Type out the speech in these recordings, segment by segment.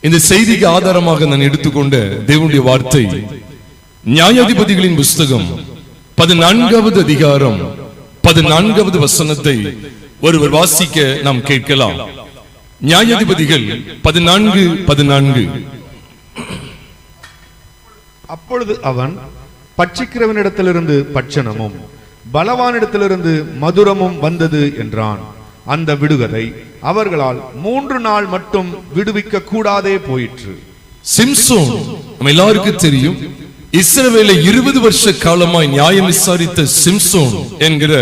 இந்த செய்திக்கு ஆதாரமாக நான் எடுத்துக்கொண்ட தேவனுடைய வார்த்தை நியாயாதிபதிகளின் புஸ்தகம் 14வது அதிகாரம் 14வது வசனத்தை ஒருவர் வாசிக்க நாம் கேட்கலாம். நியாயாதிபதிகள் 14:14. அப்பொழுது அவன் பட்சிக்கிறவனிடத்திலிருந்து பட்சணமும் பலவானிடத்திலிருந்து மதுரமும் வந்தது என்றான். அந்த விடுகதை அவர்களால் 3 நாள் மட்டும் விடுவிக்க கூடாதே போயிற்று. சிம்சோன் நம்ம எல்லாருக்கும் தெரியும், இஸ்ரவேலை 20 வருஷ காலமாய் நியாயம் விசாரித்த சிம்சோன் என்கிற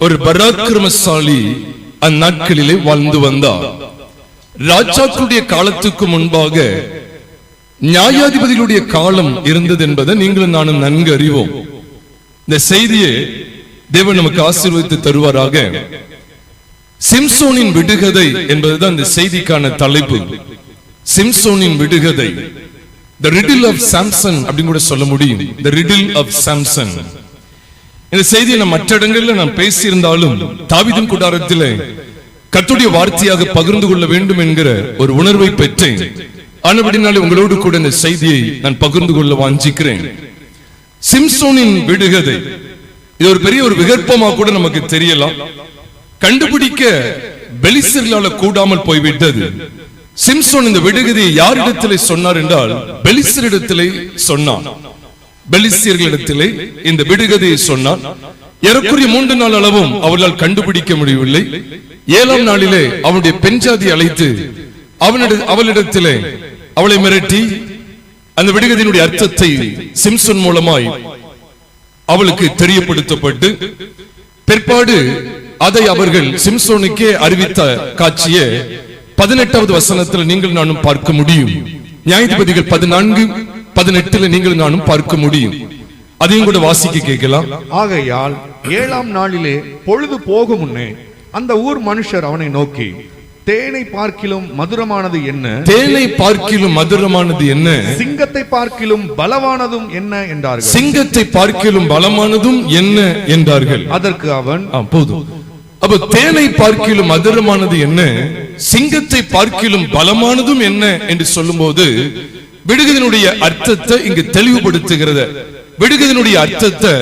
ஒரு பராக்கிரமசாலி அந்நாட்களிலே வாழ்ந்து வந்தார். ராஜாக்களுடைய காலத்துக்கு முன்பாக நியாயாதிபதிகளுடைய காலம் இருந்தது என்பதை நீங்களும் நானும் நன்கு அறிவோம். இந்த செய்தியை தேவன் நமக்கு ஆசீர்வதித்து தருவாராக. சிம்சோனின் விடுகதை என்பதுதான் இந்த செய்திக்கான தலைப்பு. சிம்சோனின் விடுகதை, the riddle of Samson அப்படின்னு கூட சொல்ல முடியும். the riddle of Samson. இந்த செய்தியை நான் மற்ற இடங்களில் நான் பேசியிருந்தாலும் தாவீதின் கூடாரத்திலே கர்த்தருடைய வார்த்தையாக பகிர்ந்து கொள்ள வேண்டும் என்கிற ஒரு உணர்வை பெற்றேன். ஆனபடினாலே உங்களோடு கூட இந்த செய்தியை நான் பகிர்ந்து கொள்ள வாஞ்சிக்கிறேன். சிம்சோனின் விடுகதை இது ஒரு பெரிய ஒரு விகற்பமாக கூட நமக்கு தெரியலாம். கண்டுபிடிக்க பெலிஸ்தர்களால கூடாமல் போய்விட்டது. சிம்சோன் இந்த விடுகதையை யாரிடத்திலே சொன்னார் என்றால் பெலிஸ்தரிடத்திலே சொன்னான். பெலிஸ்தியர்களிடத்திலே இந்த விடுகதையை சொன்னான். ஏறக்குறைய 3 நாள் அளவும் அவர்களால் கண்டுபிடிக்க முடியவில்லை. 7ஆம் நாளிலே அவனுடைய பெண் ஜாதி அழைத்து அவளிடத்திலே அவளை மிரட்டி அந்த விடுகதையினுடைய அர்த்தத்தை சிம்சோன் மூலமாய் அவளுக்கு தெரியப்படுத்தப்பட்டு பிற்பாடு அதை அவர்கள் சிம்சோனுக்கே அறிவித்த காட்சியை 18வது வசனத்தில் நீங்கள் நானும் பார்க்க முடியும். நியாயாதிபதிகள் 14:18 நீங்கள் நானும் பார்க்க முடியும். அதையும் கூட வாசிக்க கேட்கலாம். ஆகையால் 7ஆம் நாளிலே பொழுது போகும் முன்னே அந்த ஊர் மனுஷர் அவனை நோக்கி, தேனை பார்க்கிலும் மதுரமானது என்ன? தேனை பார்க்கிலும் மதுரமானது என்ன? சிங்கத்தை பார்க்கிலும் பலவானதும் என்ன என்றார்கள். சிங்கத்தை பார்க்கிலும் பலமானதும் என்ன என்றார்கள். அதற்கு அவன், போதும். அப்ப தேனை பார்க்கிலும் மதுரமானது என்ன, சிங்கத்தை பார்க்கிலும் பலமானதும் என்ன என்று சொல்லும் போது விடுகதையினுடைய அர்த்தத்தை இங்கு தெளிவுபடுத்துகிறது. விடுகதையினுடைய அர்த்தத்தை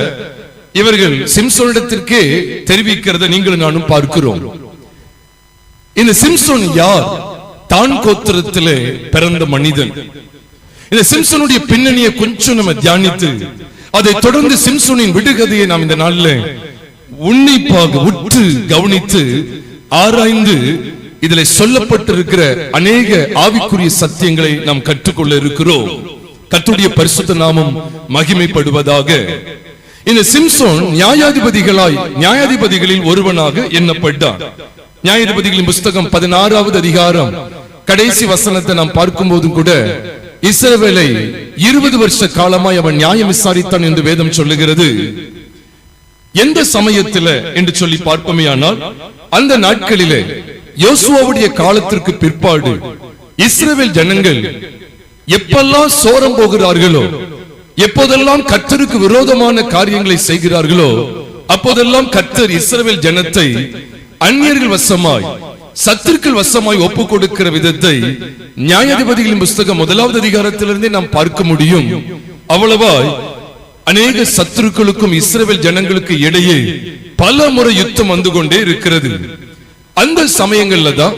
இவர்கள் சிம்சோனிடத்திற்கே தெரிவிக்கிறத நீங்கள் நானும் பார்க்கிறோம். இந்த சிம்சோன் யார்? தான் கோத்திரத்திலே பிறந்த மனிதன். இந்த சிம்சோனுடைய பின்னணியை கொஞ்சம் நம்ம தியானித்து அதை தொடர்ந்து சிம்சோனின் விடுகதையை நாம் இந்த நாளில் உன்னிப்பாக உற்று கவனித்து ஆராய்ந்து இதில் சொல்லப்பட்டிருக்கிற அநேக ஆவிக்குரிய சத்தியங்களை நாம் கற்றுக்கொள்ள இருக்கிறோம். கர்த்தருடைய பரிசுத்த நாமம் மகிமைப்படுவதாக. இந்த சிம்சோன் நியாயாதிபதிகளில் ஒருவனாக எண்ணப்பட்டான். நியாயாதிபதிகளின் புஸ்தகம் 16வது அதிகாரம் கடைசி வசனத்தை நாம் பார்க்கும் போது கூட இஸ்ரவேலை 20 வருஷ காலமாய் அவன் நியாயம் விசாரித்தான் என்று வேதம் சொல்லுகிறது. எந்த சமயத்தில் என்று சொல்லி பார்ப்போமேயானால் அந்த நாட்களிலே யோசுவாவுடைய காலத்திற்கு பிற்பாடு இஸ்ரவேல் ஜனங்கள் எப்பெல்லாம் சோரம் போகிறார்களோ, எப்போதெல்லாம் கர்த்தருக்கு விரோதமான காரியங்களை செய்கிறார்களோ, அப்போதெல்லாம் கர்த்தர் இஸ்ரவேல் ஜனத்தை அந்நியர்கள் வசமாய் சத்துருக்கள் வசமாய் ஒப்பு கொடுக்கிற விதத்தை நியாயாதிபதிகளின் புஸ்தகம் 1வது அதிகாரத்திலிருந்தே நாம் பார்க்க முடியும். அவ்வளவாய் அநேக சத்துருக்களுக்கும் இஸ்ரவேல் ஜனங்களுக்கு இடையே பல முறை யுத்தம் வந்து கொண்டே இருக்கிறது. அந்த சமயங்கள்ல தான்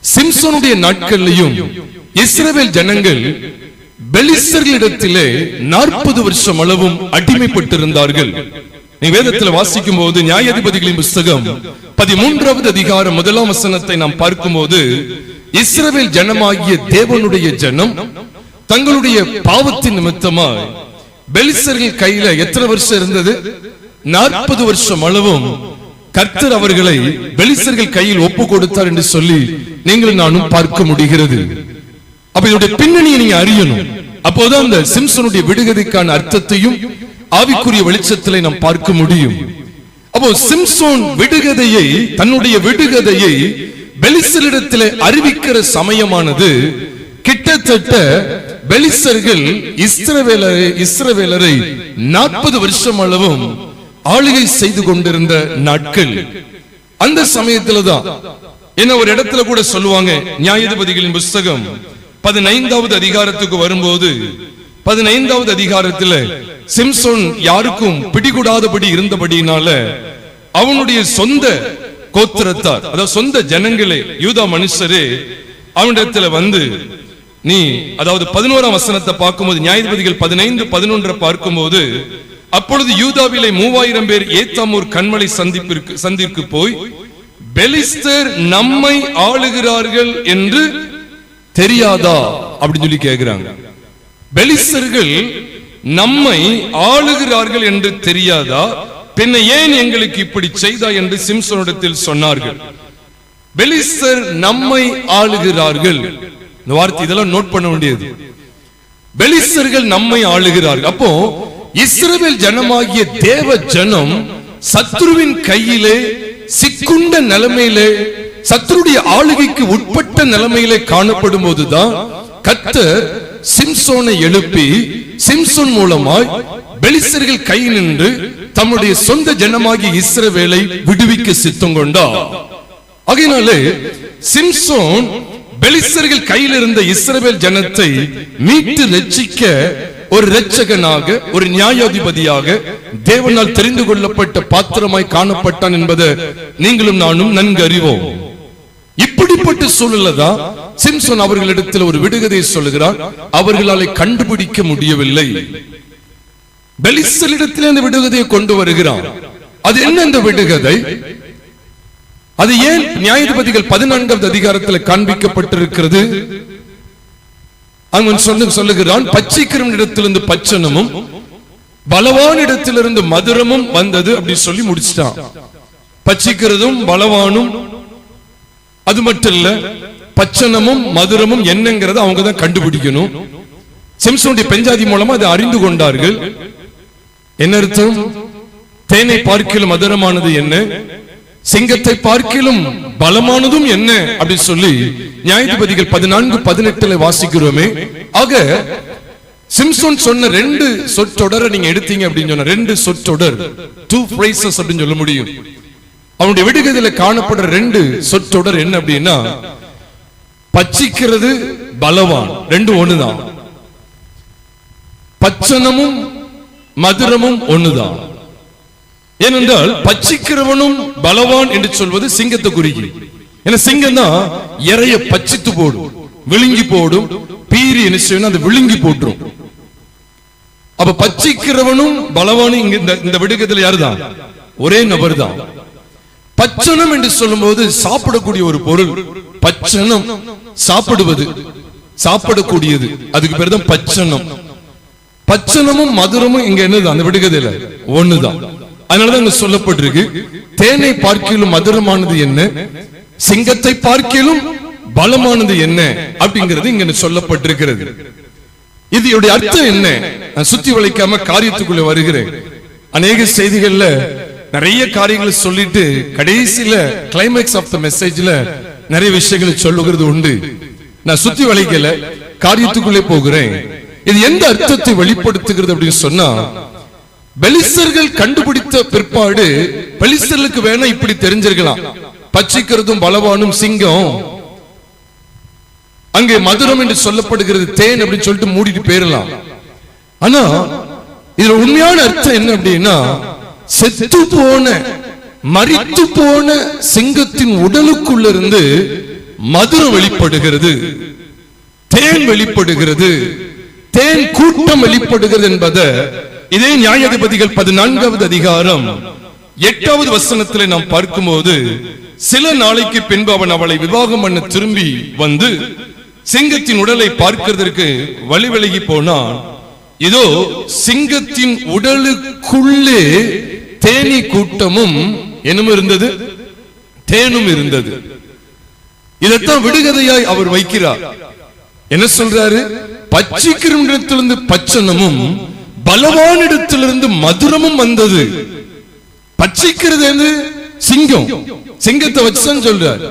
சிம்சோனுடைய நாட்கள்லையும் இஸ்ரவேல் ஜனங்கள் பெலிஸ்தர்களிடத்திலே 40 வருஷம் அளவும் அடிமைப்பட்டிருந்தார்கள். நீ வேதத்தில் வாசிக்கும் போது நியாயாதிபதிகளின் புஸ்தகம் 13வது அதிகாரம் 1ஆம் வசனத்தை நாம் பார்க்கும் போது இஸ்ரவேல் ஜனமாகிய தேவனுடைய ஜனம் தங்களுடைய பாவத்தின் நிமித்தமாய் பெலிஸ்தர்கள் கையில எத்தனை வருஷம் இருந்தது? 40 வருஷம் அளவும் கர்த்தர் அவர்களை பெலிஸ்தர்கள் கையில் ஒப்பு கொடுத்தார் என்று சொல்லி நீங்கள் நானும் பார்க்க முடிகிறது. அப்ப இதோட பின்னணியை நீங்க அறியணும். அப்போதான் அந்த சிம்சோனுடைய விடுகதைக்கான அர்த்தத்தையும் ஆவிக்குரிய வெளிச்சத்திலே நாம் பார்க்க முடியும். அப்போ சிம்சோன் தன்னுடைய விடுகதையை பெலிஸ்தரிடத்திலே அறிவிக்கிற சமயமானது கிட்டத்தட்ட பெலிஸ்தர்கள் இஸ்ரவேலரை 40 வருஷம் அளவும் ஆளுகை செய்து கொண்டிருந்த நாட்கள். அந்த சமயத்துல தான் என்ன ஒரு இடத்துல கூட சொல்லுவாங்க, நியாயாதிபதிகளின் புஸ்தகம் 15வது அதிகாரத்துக்கு வரும்போது 15வது அதிகாரத்தில் சிம்சோன் யாருக்கும் பிடிகூடாதபடி இருந்தபடியினால அவனுடைய சொந்த கோத்திரத்தார், அதாவது சொந்த ஜனங்களே, யூதா மனுஷரே அவனிடத்துல வந்து, நீ அதாவது 11ஆம் வசனத்தை பார்க்கும்போது, நியாயாதிபதிகள் 15:11 பார்க்கும்போது, அப்பொழுது யூதாவிலே 3000 பேர் ஏத்தாமூர் கண்மலை சந்திற்கு போய், பெலிஸ்தர் நம்மை ஆளுகிறார்கள் என்று தெரியாதா அப்படின்னு சொல்லி கேட்கிறாங்க. பெலிஸ்தர்கள் நம்மை ஆளுகிறார்கள் என்று தெரியாதா, பின்ன ஏன் எங்களுக்கு இப்படி செய்தா என்று சிம்சோனிடத்தில் சொன்னார்கள். பெலிஸ்தர் நம்மை ஆளுகிறார்கள், இந்த வார்த்தை இதெல்லாம் நோட் பண்ண வேண்டியது. பெலிஸ்தர்கள் நம்மை ஆளுகிறார்கள். அப்போ இஸ்ரவேல் ஜனமாகிய தேவ ஜனம் சத்ருவின் கையிலே சிக்குண்ட நிலைமையிலே, சத்ருடைய ஆளுகைக்கு உட்பட்ட நிலைமையிலே காணப்படும் போதுதான் கர்த்தர் சிம்சோனை எழுப்பி சிம்சோன் மூலமாய் பெலிஸ்தர்கள் கை நின்று தம்முடைய சொந்த ஜனமாகிய இஸ்ரவேலை விடுவிக்க சித்தம் கொண்டார். ஆகையினாலே சிம்சோன் பெலிஸ்தர்கள் கையில் இருந்த இஸ்ரவேல் ஜனத்தை மீட்டு ரட்சிக்க ஒரு இரட்சகனாக, ஒரு நியாயாதிபதியாக தேவனால் தெரிந்து கொள்ளப்பட்ட பாத்திரமாய் காணப்பட்டான் என்பதை நீங்களும் நானும் நன்கு அறிவோம். இப்படிப்பட்ட சூழல்ல தான் சிம்சோன் அவர்களிடத்தில் ஒரு விடுகதை சொல்லுகிறார். அவர்களால் கண்டுபிடிக்க முடியவில்லை. பெலிஸ்தரிடத்தில் அந்த விடுகதையை கொண்டு வருகிறான். அது என்ன அந்த விடுகதை? அது ஏன் நியாயாதிபதிகள் 14வது அதிகாரத்தில் காண்பிக்கப்பட்டிருக்கிறது? அவன் சொல்லுகிறான், பச்சைக்கிற இடத்திலிருந்து பச்சனமும் பலவான் இடத்திலிருந்து மதுரமும் வந்தது அப்படி சொல்லி முடிச்சிட்டான். பச்சைக்கிறதும் பலவானும், அது மட்டும் இல்ல, பச்சனமும் மதுரமும் என்னங்கிறத அவங்க தான் கண்டுபிடிக்கணும். சிம்சோனுடைய பெஞ்சாதி மூலமா அதை அறிந்து கொண்டார்கள். என்ன அர்த்தம்? தேனை பார்க்கிலும் மதுரமானது என்ன, சிங்கத்தை பார்க்கிலும் பலமானதும் என்ன அப்படி சொல்லி நியாயாதிபதிகள் 14:18 வாசிக்கிறோமே. ஆக சிம்சோன் சொன்ன 2 சொற்றொடரை நீங்க எடுத்தீங்க அப்படின்னு சொன்ன 2 சொற்றொடர், 2 phrases அப்படின்னு சொல்ல முடியும். அவனுடைய விடுகதையில காணப்படுற 2 சொற்றொடர் என்ன அப்படின்னா, பச்சிக்கிறது பலவான், 2 ஒண்ணுதான். பச்சனமும் மதுரமும் ஒண்ணுதான். ஏனென்றால் பச்சிக்கிறவனும் பலவான் என்று சொல்வது சிங்கத்தை குறிக்கும். ஏன்னா சிங்கம் தான் இறைய பச்சித்து போடும், விழுங்கி போடும். பீரி என்ன செய்யணும், அது விழுங்கி போட்டுரும். அப்ப பச்சிக்கிறவனும் பலவானும் இங்க இந்த விடுகதையில யாருதான்? ஒரே நபர் தான். பச்சனம் என்று சொல்லும் போது சாப்பிடக்கூடிய ஒரு பொருள். பச்சனம் சாப்பிடுவது, சாப்பிடக்கூடியது, அதுக்கு பேர் தான் பச்சனம். பச்சனமும் மதுரமும் இங்க என்னது? அந்த விடுகதையில ஒண்ணுதான். அதனாலதான் இங்க சொல்லப்பட்டிருக்கு, தேனை பார்க்கிலும் மதுரமானது என்ன, சிங்கத்தை பார்க்கிலும் பலமானது என்ன அப்படிங்கிறது இங்க சொல்லப்பட்டிருக்கிறது. இதோட அர்த்தம் என்ன? நான் சுத்தி வளைக்காம காரியத்துக்குள்ள வருகிறேன். அநேக செய்திகள்ல நிறைய காரியங்களை சொல்லிட்டு கடைசியில கிளைமேக்ஸ் ஆஃப் த மெசேஜ்ல நிறைய விஷயங்களை சொல்லுகிறது உண்டு. நான் சுத்தி வளைக்கல, காரியத்துக்குள்ளே போகிறேன். இது எந்த அர்த்தத்தை வெளிப்படுத்துகிறது அப்படின்னு சொன்னா, பெலிஸ்தர்கள் கண்டுபிடித்த பிற்பாடு பெலிஸ்தர்களுக்கு வேணா இப்படி தெரிஞ்சிருக்கலாம், பச்சிக்கிறதும் பலவானும் சிங்கம், அங்கே மதுரம் என்று சொல்லப்படுகிறது தேன் அப்படின்னு சொல்லிட்டு மூடிட்டு போயிடலாம். ஆனா இதுல உண்மையான அர்த்தம் என்ன அப்படின்னா, செத்து போன மரித்து போன சிங்கத்தின் உடலுக்குள்ள இருந்து மதுரம் வெளிப்படுகிறது, தேன் வெளிப்படுகிறது, தேன் கூட்டம் வெளிப்படுகிறது என்பதை இதே நியாயாதிபதிகள் 14வது அதிகாரம் 8வது வசனத்திலே நாம் பார்க்கும்போது, சில நாளைக்கு பின்பு அவன் அவளை விவாகம் பண்ண திரும்பி வந்து சிங்கத்தின் உடலை பார்க்கிறதற்கு வழி விலகி போனான். இதோ சிங்கத்தின் உடலுக்குள்ளே தேனி கூட்டமும் என்னும் இருந்தது, தேனும் இருந்தது. இதைத்தான் விடுகதையாய் அவர் வைக்கிறார். என்ன சொல்றாரு? பச்சிக்கிறத்திலிருந்து பச்சனமும் பலவானிடத்திலிருந்து மதுரமும் வந்தது. பச்சிக்கிறது சிங்கம், சிங்கத்தை வச்சுதான் சொல்றார்.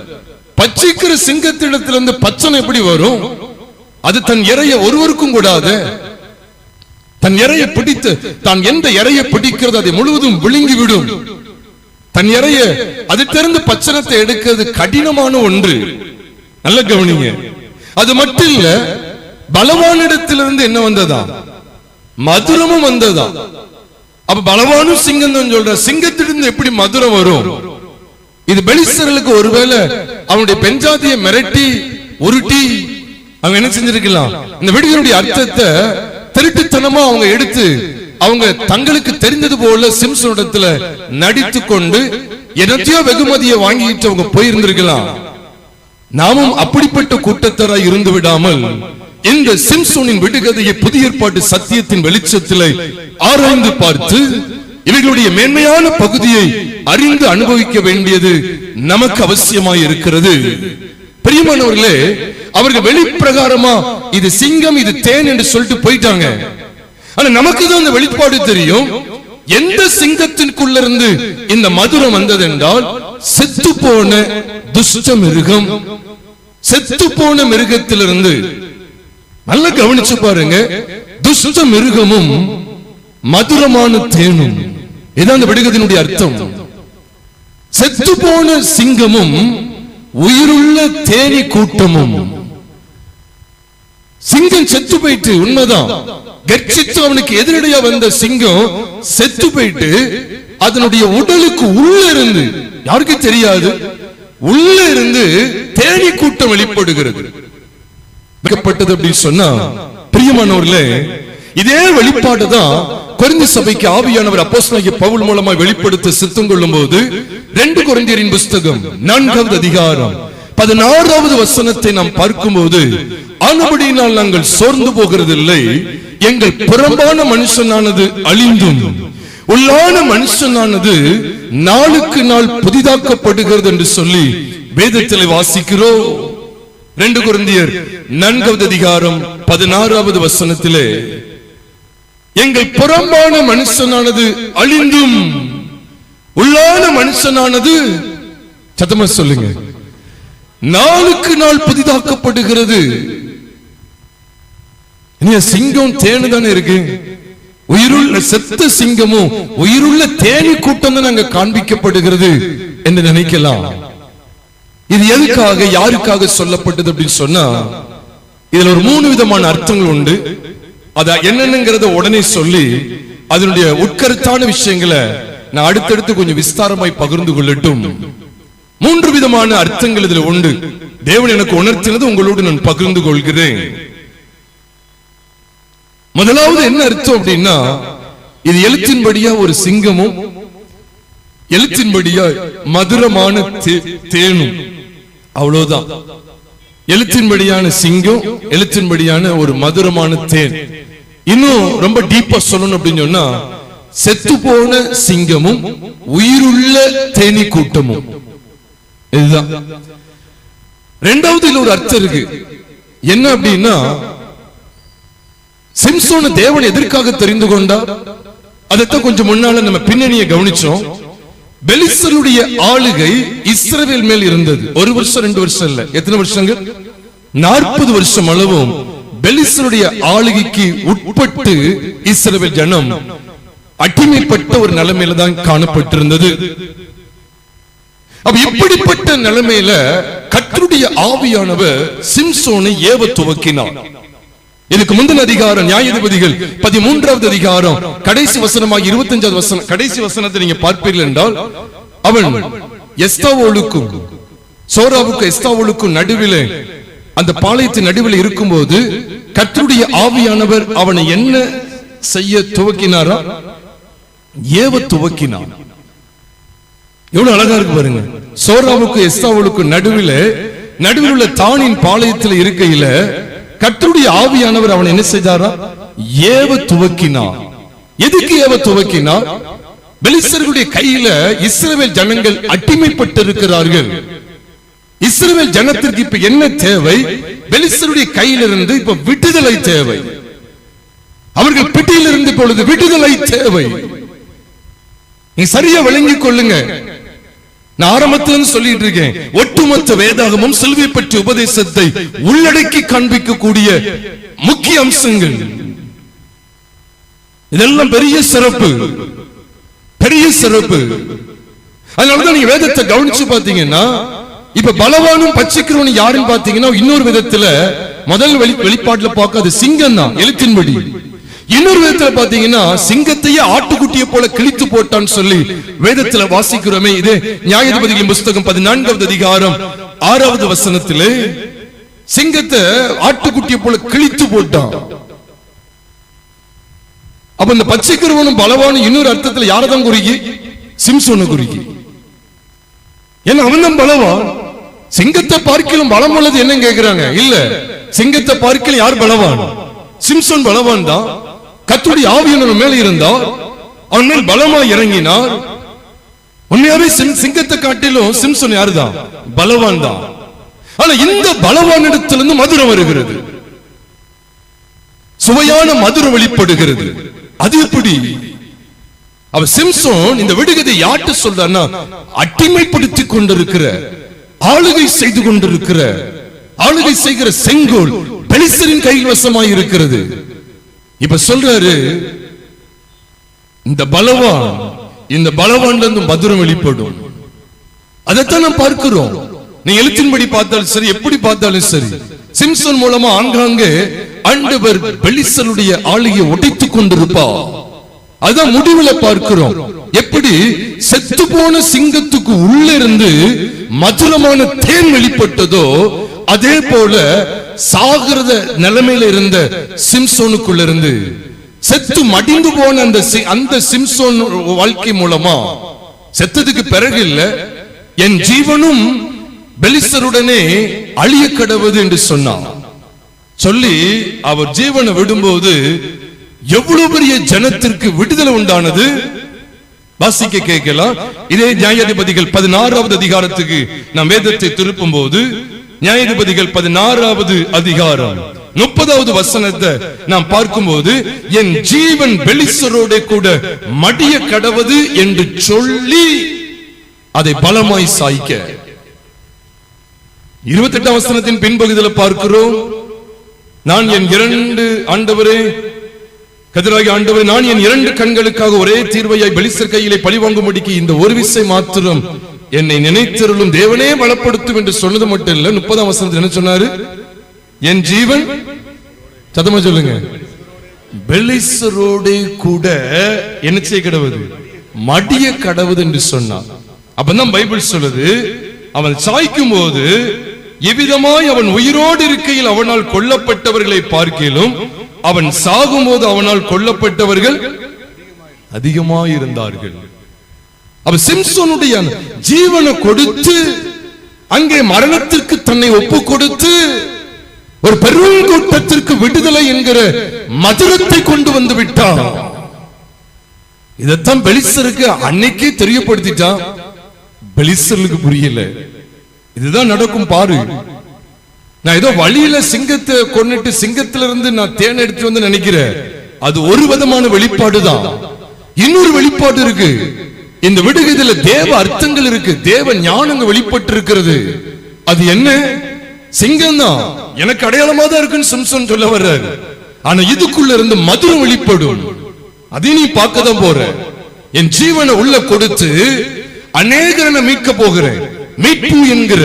பச்சிக்கிற சிங்கத்திடத்திலிருந்து பச்சனை எப்படி வரும்? அது தன் இறைய ஒருவருக்கும் கூடாது. தன் இறையை பிடித்து தான் எந்த இறையை பிடிக்கிறது அதை முழுவதும் விழுங்கி விடும். தன் இறைய அது தெரிந்து பச்சனத்தை எடுக்கிறது கடினமான ஒன்று. நல்ல கவனிங்க. அது மட்டும் இல்ல, பலவானிடத்திலிருந்து என்ன வந்ததா? மதுரமும் வந்ததா. அப்ப பலவானும் சிங்கம் தான் சொல்ற, சிங்கத்திலிருந்து எப்படி மதுரம் வரும்? இது பெலிஸ்தர்களுக்கு ஒருவேளை அவனுடைய பெஞ்சாதியை மிரட்டி உருட்டி அவங்க என்ன செஞ்சிருக்கலாம், இந்த விடுதலுடைய அர்த்தத்தை திருட்டுத்தனமா அவங்க எடுத்து அவங்க தங்களுக்கு தெரிந்தது போல சிம்சோனிடத்துல நடித்து கொண்டு என்னத்தையோ வெகுமதியை வாங்கிட்டு அவங்க போயிருந்திருக்கலாம். நாமும் அப்படிப்பட்ட கூட்டத்தராய் இருந்து விடாமல் இந்த சிம்சோனின் விடுகதையை புதிய ஏற்பாட்டு சத்தியத்தின் வெளிச்சத்தில் ஆராய்ந்து பார்த்து இவர்களுடைய மேன்மையான பகுதியை அறிந்து அனுபவிக்க வேண்டியது நமக்கு அவசியமாய் இருக்கிறது. பிரியமானவர்களே, அவர்கள் வெளிப்பிரகாரமா இது சிங்கம் இது தேன் என்று சொல்லிட்டு போயிட்டாங்க. ஆனா நமக்கு தான் இந்த வெளிப்பாடு தெரியும். எந்த சிங்கத்திற்குள்ள இருந்து இந்த மதுரம் வந்தது என்றால், செத்து போன துஷ்ட மிருகம், செத்து போன மிருகத்திலிருந்து. நல்லா கவனிச்சு பாருங்க, துஷ்ட மிருகமும் மதுரமான தேனும், இதான் அந்த விடுகதையினுடைய அர்த்தம். செத்து போன சிங்கமும் உயிருள்ள தேனி கூட்டமும். சிங்கம் செத்து போயிட்டு, உண்மைதான், கர்ஜித்து அவனுக்கு எதிரடையா வந்த சிங்கம் செத்து போயிட்டு அதனுடைய உடலுக்கு உள்ள இருந்து, யாருக்கு தெரியாது, உள்ள இருந்து தேனி கூட்டம் வெளிப்படுகிறது. அப்படின்னு சொன்னா, பிரியமானவர்களே, இதே வெளிப்பாடு தான் கொரிந்து சபைக்கு ஆவியானவர் அப்போஸ்தலனாகிய பவுல் மூலமா வெளிப்படுத்த சித்தம் கொள்ளும் போது 2 கொரிந்தியரின் புஸ்தகம் 4வது அதிகாரம் 16வது வசனத்தை நாம் பார்க்கும்போது, ஆனபடியினால் நாங்கள் சோர்ந்து போகிறதில்லை, எங்கள் புறம்பான மனுஷனானது அழிந்தும் உள்ளான மனுஷனானது நாளுக்கு நாள் புதிதாக்கப்படுகிறது என்று சொல்லி வேதத்தில் வாசிக்கிறோம். 2 கொரிந்தியர் 4வது அதிகாரம் 16வது வசனத்திலே, எங்கள் புறம்பான மனுஷனானது அழிந்தும் உள்ளான மனுஷனானது, சத்தமா சொல்லுங்க, நாளுக்கு நாள் புதிதாக்கப்படுகிறது. சிங்கம் தேனு தானே இருக்கு, உயிருள்ள செத்த சிங்கமும் உயிருள்ள தேனி கூட்டம் தான் அங்க காண்பிக்கப்படுகிறது என்று நினைக்கலாம். இது எதுக்காக, யாருக்காக சொல்லப்பட்டது அப்படின்னு சொன்னா, இதுல ஒரு 3 விதமான அர்த்தங்கள் உண்டு. அத என்னங்கிறத உடனே சொல்லி அதனுடைய உட்கருத்தான விஷயங்களை நான் அடுத்தடுத்து கொஞ்சம் விஸ்தாரமாய் பகிர்ந்து கொள்ளட்டும். 3 விதமான அர்த்தங்கள் இதுல உண்டு. தேவன் எனக்கு உணர்த்தினது உங்களோடு நான் பகிர்ந்து கொள்கிறேன். முதலாவது என்ன அர்த்தம் அப்படின்னா, இது எழுத்தின்படியா ஒரு சிங்கமும் எழுத்தின்படியா மதுரமான தேனும், அவ்வளவுதான். எழுத்தின்படியான சிங்கம், எழுத்தின்படியான ஒரு மதுரமான தேன். இன்னும் ரொம்ப டீப்பா சொல்லணும் அப்படின்னு சொன்னா, செத்து போன சிங்கமும் உயிருள்ள தேனி கூட்டமும், இதுதான். 2வது இதுல ஒரு அர்த்தம் இருக்கு. என்ன அப்படின்னா, சிம்சோனை தேவன் எதற்காக தெரிந்து கொண்டார்? அதைத்தான் கொஞ்சம் முன்னால நம்ம பின்னணியை கவனிச்சோம். பெலிஸ்தருடைய ஆளுகை இஸ்ரவேல் மேல் இருந்தது. 1 வருஷம் 2 வருஷம் இல்ல, எத்தனை வருஷங்கள்? 40 வருஷம் அளவும் பெலிஸ்தருடைய ஆளுகைக்கு உட்பட்டு இஸ்ரவேல் ஜனம் அடிமைப்பட்ட ஒரு நிலைமையில தான் காணப்பட்டிருந்தது. அப்ப இப்படிப்பட்ட நிலைமையில கர்த்தருடைய ஆவியானவர் சிம்சோனை ஏவ துவக்கினார். இதுக்கு முந்தின அதிகாரம் நியாயாதிபதிகள் 13வது அதிகாரம் கடைசி வசனமாக 25வது வசனம், கடைசி வசனத்தை நீங்க பார்ப்பீர்கள் என்றால், அவன் எஸ்தாவோலுக்கும் சோராவுக்கும் எஸ்தாவோலுக்கும் நடுவிலே, அந்த பாளையத்தின் நடுவில் இருக்கும்போது கர்த்தருடைய ஆவியானவர் அவனை என்ன செய்ய துவக்கினாரா? ஏவ துவக்கினார். எவ்வளவு அழகா இருக்கு பாருங்க. சோராவுக்கும் எஸ்தாவோலுக்கும் நடுவில் உள்ள தானின் பாளையத்தில் இருக்கையில கர்த்தருடைய ஆவியானவர் அவன் என்ன செய்தாரா? ஏவ துவக்கினார். எதுக்கு ஏவ துவக்கினார்? பெலிஸ்தர்களுடைய கையில இஸ்ரவேல் ஜனங்கள் அடிமைப்பட்டிருக்கிறார்கள். இஸ்ரவேல் ஜனத்திற்கு இப்ப என்ன தேவை? பெலிஸ்தருடைய கையிலிருந்து இப்ப விடுதலை தேவை. அவர்கள் பிடியிலிருந்து இப்பொழுது விடுதலை தேவை. நீ சரியா விளங்கிக் கொள்ளுங்க. நான் ஆரம்பத்திலிருந்து சொல்லிட்டு இருக்கேன், ஒட்டுமொத்த வேதாகமும் சிலுவை பற்றிய உபதேசத்தை உள்ளடக்கி காண்பிக்கக்கூடிய முக்கிய அம்சங்கள் இதெல்லாம் பெரிய சிறப்பு, பெரிய சிறப்பு. அதனாலதான் நீங்க வேதத்தை கவனிச்சு பாத்தீங்கன்னா, இப்ப பலவானும் பட்சிக்கிறவனும் யாருன்னு பாத்தீங்கன்னா இன்னொரு விதத்துல முதல் வெளிப்பாட்டுல பார்க்க அது சிங்கம் தான் எழுத்தின்படி. இன்னொரு விதத்துல பாத்தீங்கன்னா சிங்கத்தையே ஆட்டுக்குட்டியை போல கிழித்து போட்டான்னு சொல்லி வேதத்துல வாசிக்கிறோமே. இது நியாயாதிபதிகளின் புஸ்தகம் 14வது அதிகாரம் 6வது வசனத்திலே சிங்கத்தை ஆட்டுக்குட்டியை போல கிழித்து போட்டான். அப்ப இந்த பச்சைக்கிறவனும் பலவானும் இன்னொரு அர்த்தத்துல யாரதான் குறிக்கி? சிம்சோனை குறிக்கி. ஏன்னா அவன் தான் பலவான். சிங்கத்தை பார்க்கலும் பலம் உள்ளது என்ன கேக்குறாங்க? இல்ல, சிங்கத்தை பார்க்கலும் யார் பலவான்? சிம்சோன் பலவான் தான். கர்த்தருடைய ஆவியானவர் மேல இருந்தார், அவன் மேல் பலமா இறங்கினார். உண்மையாவே சிங்கத்தை காட்டிலும் சிம்சோன் யாருதான்? பலவான் தான். ஆனா இந்த பலவான் இடத்திலிருந்து மதுரம் வருகிறது, சுவையான மதுரம் வெளிப்படுகிறது. அது எப்படி? அவ சிம்சோன் இந்த விடுகதை யார்ட்டு சொல்றான்னா, அடிமைப்படுத்திக் கொண்டிருக்கிற, ஆளுகை செய்து கொண்டிருக்கிற, ஆளுகை செய்கிற செங்கோல் பெலிஸ்தரின் கையில் வசமாய் இருக்கிறது. இப்ப சொல்றாரு, இந்த பலவான், இந்த பலவான்ல இருந்து மதுரம் வெளிப்படும். அதைத்தான் நாம் பார்க்கிறோம். நீ எழுத்தின்படி பார்த்தாலும் சரி, எப்படி பார்த்தாலும் சரி, சிம்சோன் மூலமா ஆங்காங்கே ஆண்டவர் பெலிஸ்தருடைய ஆளுகையை உடைத்துக் கொண்டிருப்பார். அதான் முடிவுல பார்க்கிறோம். எப்படி செத்து போன சிங்கத்துக்கு உள்ள இருந்து மதுரமான தேன் வெளிப்பட்டதோ, அதே போல சாகிறத நிலைமையில இருந்த சிம்சோனுக்குள்ள இருந்து செத்து மடிந்து போன அந்த சிம்சோன் வாழ்க்கை மூலமா, செத்ததுக்கு பிறகு இல்ல, என் ஜீவனும் பெலிஸ்தருடனே அழிய கடவுது என்று சொன்னார். சொல்லி அவர் ஜீவனை விடும்போது எவ்வளவு பெரிய ஜனத்திற்கு விடுதலை உண்டானது வாசிக்க கேட்கலாம். இதே நியாயாதிபதிகள் 16வது அதிகாரத்துக்கு நாம் வேதத்தை திருப்பும் போது, நியாயாதிபதிகள் 16வது அதிகாரம் 30வது வசனத்தை நாம் பார்க்கும்போது, என் ஜீவன் பெலிஸ்தரோட கூட மடிய கடவது என்று சொல்லி அதை பலமாய் சாய்க்க. 28ஆம் வசனத்தின் பின்பகுதியில் பார்க்கிறோம், நான் என் 2 ஆண்டவரே கதிராகி ஆண்டவரே, நான் என் 2 கண்களுக்காக ஒரே தீர்வையாய் பெலிஸ்தர் கையிலே பழிவாங்கும்படிக்கு இந்த ஒரு விசை மாத்திரம் என்னை நினைத்தருளும் தேவனே பலப்படுத்தும் என்று சொன்னது மட்டும் இல்ல, 30ஆம் வசனத்தில் என்ன சொன்னாரு? என் ஜீவன், சத்தமா சொல்லுங்க, பெலிஸ்தரோட கூட என்ன செய்ய கடவுது? மடிய கடவுது என்று சொன்னார். அப்பதான் பைபிள் சொல்லுது, அவன் சாய்க்கும் போது எவ்விதமாய் அவன் உயிரோடு இருக்கையில் அவனால் கொல்லப்பட்டவர்களை பார்க்கிலும் அவன் சாகும் போது அவனால் கொல்லப்பட்டவர்கள் அதிகமாய் இருந்தார்கள். அவன் சிம்சோனுடைய ஜீவனை கொடுத்து அங்கே மரணத்திற்கு தன்னை ஒப்பு கொடுத்து ஒரு பெருங்கூட்டத்திற்கு விடுதலை என்கிற மதுரத்தை கொண்டு வந்து விட்டான். இதத்தான் பெலிஸ்தருக்கு அன்னைக்கே தெரியப்படுத்திட்டான். பெலிஸ்தருக்கு புரியல, இதுதான் நடக்கும் பாரு. நான் ஏதோ வழியில சிங்கத்தை கொன்னுட்டு சிங்கத்திலிருந்து நான் தேன் எடுத்து வந்து நினைக்கிறேன், அது ஒரு விதமான வெளிப்பாடுதான். இன்னொரு வெளிப்பாடு இருக்கு, இந்த விடுகதையில தேவ அர்த்தங்கள் இருக்கு, தேவ ஞானங்கள் வெளிப்பட்டு இருக்கிறது. அது என்ன? சிங்கம் தான் எனக்கு அடையாளமா தான் இருக்குன்னு சிம்சோன் சொல்ல வர்றாரு. ஆனா இதுக்குள்ள இருந்து மதுரம் வெளிப்படும், அதை நீ பார்க்க தான் போற. என் ஜீவனை உள்ள கொடுத்து அநேகரனை மீட்க போகிறேன். மீட்பு என்கிற,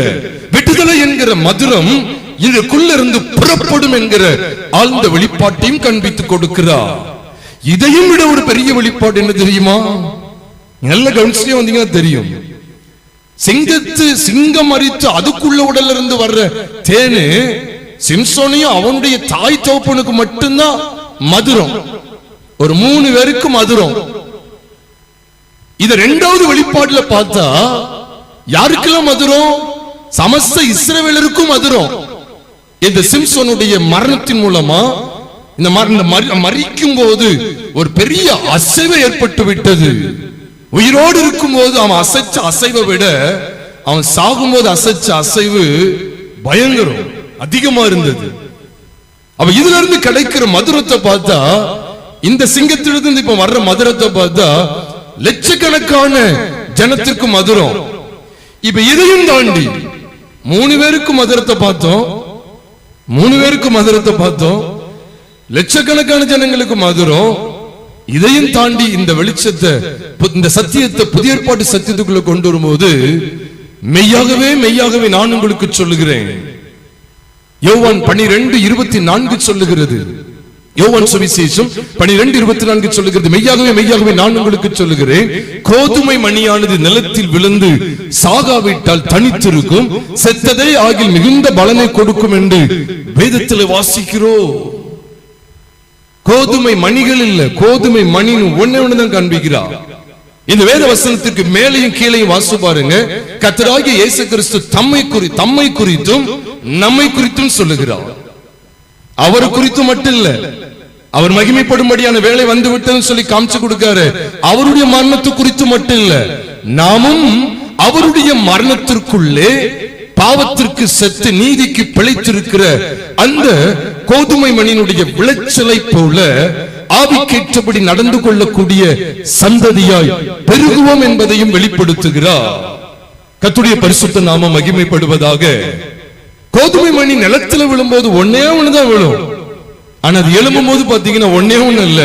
விடுதலை என்கிற மதுரம் இதுக்குள்ள இருந்து புறப்படும் என்கிற ஆழ்ந்த வெளிப்பாட்டையும் காண்பித்துக் கொடுக்கிறார். இதையும் விட ஒரு பெரிய வெளிப்பாடு என்ன தெரியுமா? நல்ல கவனிச்சே வந்தீங்கன்னா தெரியும். சிங்கம் அரித்து அதுக்குள்ள உடல்ல இருந்து வர்ற தேனு சிம்சோனையும் அவனுடைய தாய் தோப்பனுக்கு மட்டும்தான் மதுரம், ஒரு 3 பேருக்கு மதுரம். இத 2வது வெளிப்பாடுல பார்த்தா யாருக்கெல்லாம் மதுரம்? சமஸ்த இஸ்ரவேலருக்கும் மதுரம். இந்த சிம்சோனுடைய மரணத்தின் மூலமா இந்த மரிக்கும் போது ஒரு பெரிய அசைவு ஏற்பட்டு விட்டது. உயிரோடு இருக்கும் போது அவன் அசைச்ச அசைவை விட அவன் சாகும் போது அசைச்ச அசைவு பயங்கரம், அதிகமா இருந்தது. அவ இதுல இருந்து கிடைக்கிற மதுரத்தை பார்த்தா, இந்த சிங்கத்திலிருந்து இப்ப வர்ற மதுரத்தை பார்த்தா லட்சக்கணக்கான ஜனத்திற்கு மதுரம். இப்ப இதையும் தாண்டி 3 பேருக்கு மதுரத்தை பார்த்தோம், 3 பேருக்கு மதுரத்தை பார்த்தோம், லட்சக்கணக்கான ஜனங்களுக்கு மதுரம். இதையும் தாண்டி இந்த வெளிச்சத்தை, இந்த சத்தியத்தை, புதிய ஏற்பாட்டு சத்தியத்துக்குள்ள கொண்டு வரும்போது மெய்யாகவே மெய்யாகவே நான் உங்களுக்கு சொல்லுகிறேன். யோவான் 12:24 சொல்லுகிறது. யோவான் சுவிசேஷம் 12:24 சொல்லுகிறது, மெய்யாகவே மெய்யாகவே நான் உங்களுக்கு சொல்லுகிறேன், கோதுமை மணியானது நிலத்தில் விழுந்து சாகாவிட்டால் தனித்திருக்கும், செத்ததே ஆகில் மிகுந்த பலனை கொடுக்கும் என்று வேதத்தில் வாசிக்கிறோம். கோதுமை மணிகள் இல்ல, கோதுமை மணி ஒன்னதான் காண்பிக்கிறார். இந்த வேத வசனத்துக்கு மேலையும் கீழையும் வாசி பாருங்க. கர்த்தராகிய இயேசு கிறிஸ்து தம்மை குறித்தும் நம்மை குறித்தும் சொல்லுகிறார். அவர் குறித்து மட்டும் இல்ல, அவர் மகிமைப்படும்படியான வேலை வந்து விட்டதுன்னு சொல்லி காமிச்சு கொடுக்காரு. அவருடைய மரணத்து குறித்து மட்டும் இல்ல, நாமும் அவருடைய மரணத்திற்குள்ளே பாவத்திற்கு செத்து நீதிக்கு பிழைத்திருக்கிற அந்த கோதுமை மணியினுடைய விளைச்சலை போல ஆவிக்கேற்றபடி நடந்து கொள்ளக்கூடிய சந்ததியாய் பெருகுவோம் என்பதையும் வெளிப்படுத்துகிறார். கர்த்தருடைய பரிசுத்த நாமம் மகிமைப்படுவதாக. கோதுமை மணி நிலத்துல விழும்போது ஒன்னே ஒண்ணுதான் விழும். ஆனா அது எழும்பும் போது பாத்தீங்கன்னா ஒன்னே ஒண்ணு இல்ல,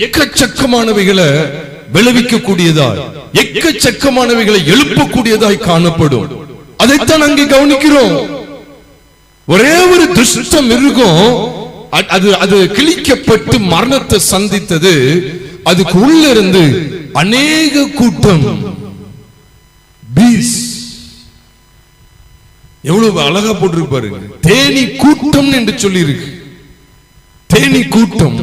எக்கச்சக்கமானவைகளை விளைவிக்க கூடியதாய், எக்கச்சக்கமானவைகளை எழுப்பக்கூடியதாய் காணப்படும். அதைத்தான் அங்கே கவனிக்கிறோம். ஒரே ஒரு துஷ்ட மிருகம் அது கிழிக்கப்பட்டு மரணத்தை சந்தித்தது. அதுக்கு உள்ள இருந்து அநேக கூட்டம், எவ்வளவு அழகா போட்டிருப்பாரு, தேனி கூட்டம் என்று சொல்லி இருக்கு. தேனி கூட்டம்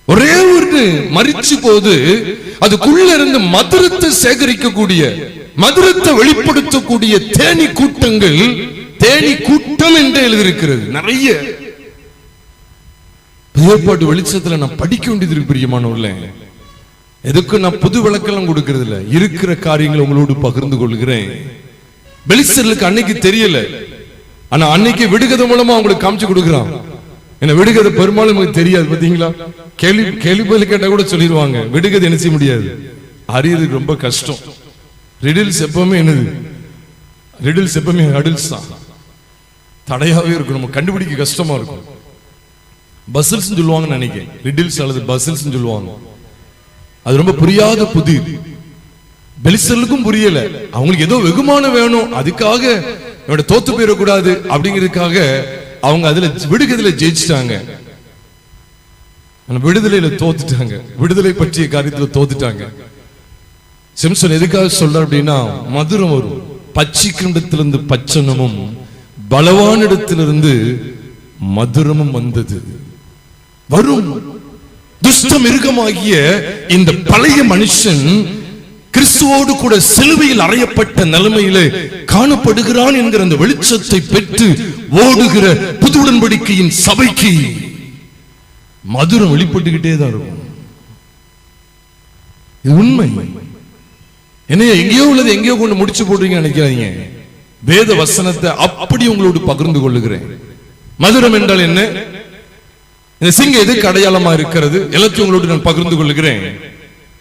ஒரே ஒரு மரிச்சு போது அதுக்குள்ள இருந்து மதுரத்தை சேகரிக்கக்கூடிய, மதுரத்தை வெளிப்படுத்தக்கூடிய தேனி கூட்டங்கள், தேனி கூட்டம் என்று எழுதியிருக்கிறது. நிறைய ஏற்பாடு வெளிச்சத்துல நான் படிக்க வேண்டியது இருக்கு பிரியமானவர்களே. எதுக்கு நான் புது விளக்கெல்லாம் கொடுக்கிறது இல்ல, இருக்கிற காரியங்களை உங்களோடு பகிர்ந்து கொள்கிறேன். பெலிஸ்தர்களுக்கு அன்னைக்கு தெரியல, ஆனா அன்னைக்கு விடுகதை மூலமா அவங்களுக்கு காமிச்சு கொடுக்கிறான். என்ன விடுகதை பெரும்பாலும் நமக்கு தெரியாது பாத்தீங்களா? கேள்வி பதில் கேட்டா கூட சொல்லிடுவாங்க, விடுகதை என்ன செய்ய முடியாது, அறியறதுக்கு ரொம்ப கஷ்டம். ரிடில்ஸ் எப்பவுமே என்னது, ரிடில்ஸ் எப்பவுமே அடில்ஸ் தான், தடையாவே இருக்கும், நம்ம கண்டுபிடிக்க கஷ்டமா இருக்கும். பசில்ஸ் சொல்லுவாங்கன்னு நினைக்கிறேன், ரிடில்ஸ் அல்லது பசில்ஸ் சொல்லுவாங்க. அது ரொம்ப புரியாத புதிர். பெலிஸ்தர்களுக்கும் புரியல, அவங்களுக்கு ஏதோ வெகுமானம் வேணும், அதுக்காக இவட தோத்து போயிடக்கூடாது அப்படிங்கிறதுக்காக அவங்க அதுல விடுதலையில ஜெயிச்சிட்டாங்க, விடுதலையில தோத்துட்டாங்க, விடுதலை பற்றிய காரியத்துல தோத்துட்டாங்க. சிம்சன் எதுக்காக சொல்ற அப்படின்னா, மதுரம் வரும், பச்சிக்கிடத்திலிருந்து பச்சனமும் பலவான இடத்திலிருந்து மதுரமும் வந்தது வரும். துஷ்ட மிருகமாகிய இந்த பழைய மனுஷன் கிறிஸ்துவோடு கூட சிலுவையில் அறையப்பட்ட நிலைமையிலே காணப்படுகிறான் என்கிற அந்த வெளிச்சத்தை பெற்று ஓடுகிற புது உடன்படிக்கையின் சபைக்கு மதுரம் வெளிப்பட்டுக்கிட்டே தான் இருக்கும். இது உண்மை. என்னைய எங்கேயோ உள்ளது எங்கேயோ கொண்டு முடிச்சு போடுறீங்க நினைக்காதீங்க. வேத வசனத்தை அப்படி உங்களோடு பகிர்ந்து கொள்ளுகிறேன். மதுரம் என்றால் என்ன, இந்த சிங்கம் எதுக்கு அடையாளமா இருக்கிறது, எல்லாத்தையும் உங்களோடு நான் பகிர்ந்து கொள்ளுகிறேன்.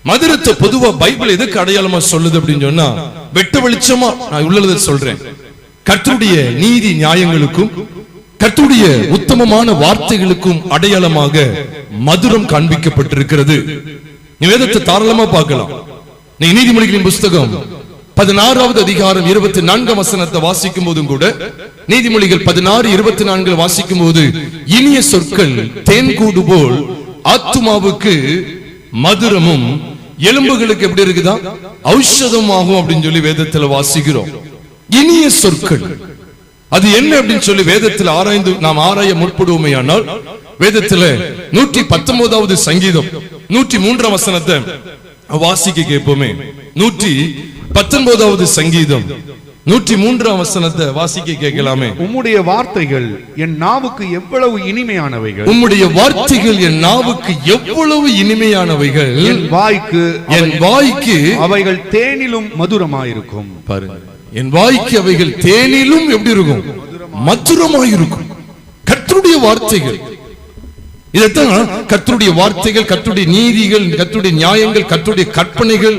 மதுரத்தை பொதுவா பைபிள் எதுக்கு அடையாளமா சொல்லுது அப்படின்னு சொன்னா, வெட்ட வெளிச்சமா நான் உள்ளதை சொல்றேன், கர்த்தருடைய நீதி நியாயங்களுக்கும் கர்த்தருடைய உத்தமமான வார்த்தைகளுக்கும் அடையாளமாக மதுரம் காண்பிக்கப்பட்டிருக்கிறது. நீ வேதத்தை தாராளமா பார்க்கலாம். நீ நீதிமொழிகளின் புஸ்தகம் 16வது அதிகாரம் 24 வசனத்தை வாசிக்கும் போதும் கூட, நீதிமொழிகள் 16:24 வாசிக்கும் போது, இனிய சொற்கள் தேன் கூடு போல் ஆத்துமாவுக்கு மதுரமும் எலும்புகளுக்கு எப்படி இருக்குதா ஔஷதமாகும் அப்படின்னு சொல்லி வேதத்துல வாசிக்கிறோம். இனிய சொற்கள் அது என்ன அப்படின்னு சொல்லி வேதத்தில் ஆராய்ந்து நாம் ஆராய முற்படுவோமே ஆனால், வேதத்துல 119வது சங்கீதம் 103 வசனத்தை வாசிக்க கேட்போமே. 119வது சங்கீதம் 103 வசனத்தை வாசிக்க கேட்கலாமே. உம்முடைய வார்த்தைகள் என் நாவுக்கு எவ்வளவு இனிமையானவைகள், உம்முடைய வார்த்தைகள் என் நாவுக்கு எவ்வளவு இனிமையானவைகள், என் வாய்க்கு அவைகள் தேனிலும் மதுரமாயிருக்கும். பாருங்க, என் வாய்க்கு அவைகள் தேனிலும் எப்படி இருக்கும், மதுரமாயிருக்கும். கர்த்தருடைய வார்த்தைகள், இதைத்தான் கர்த்தருடைய வார்த்தைகள், கர்த்தருடைய நீதிகள், கர்த்தருடைய நியாயங்கள், கர்த்தருடைய கற்பனைகள்,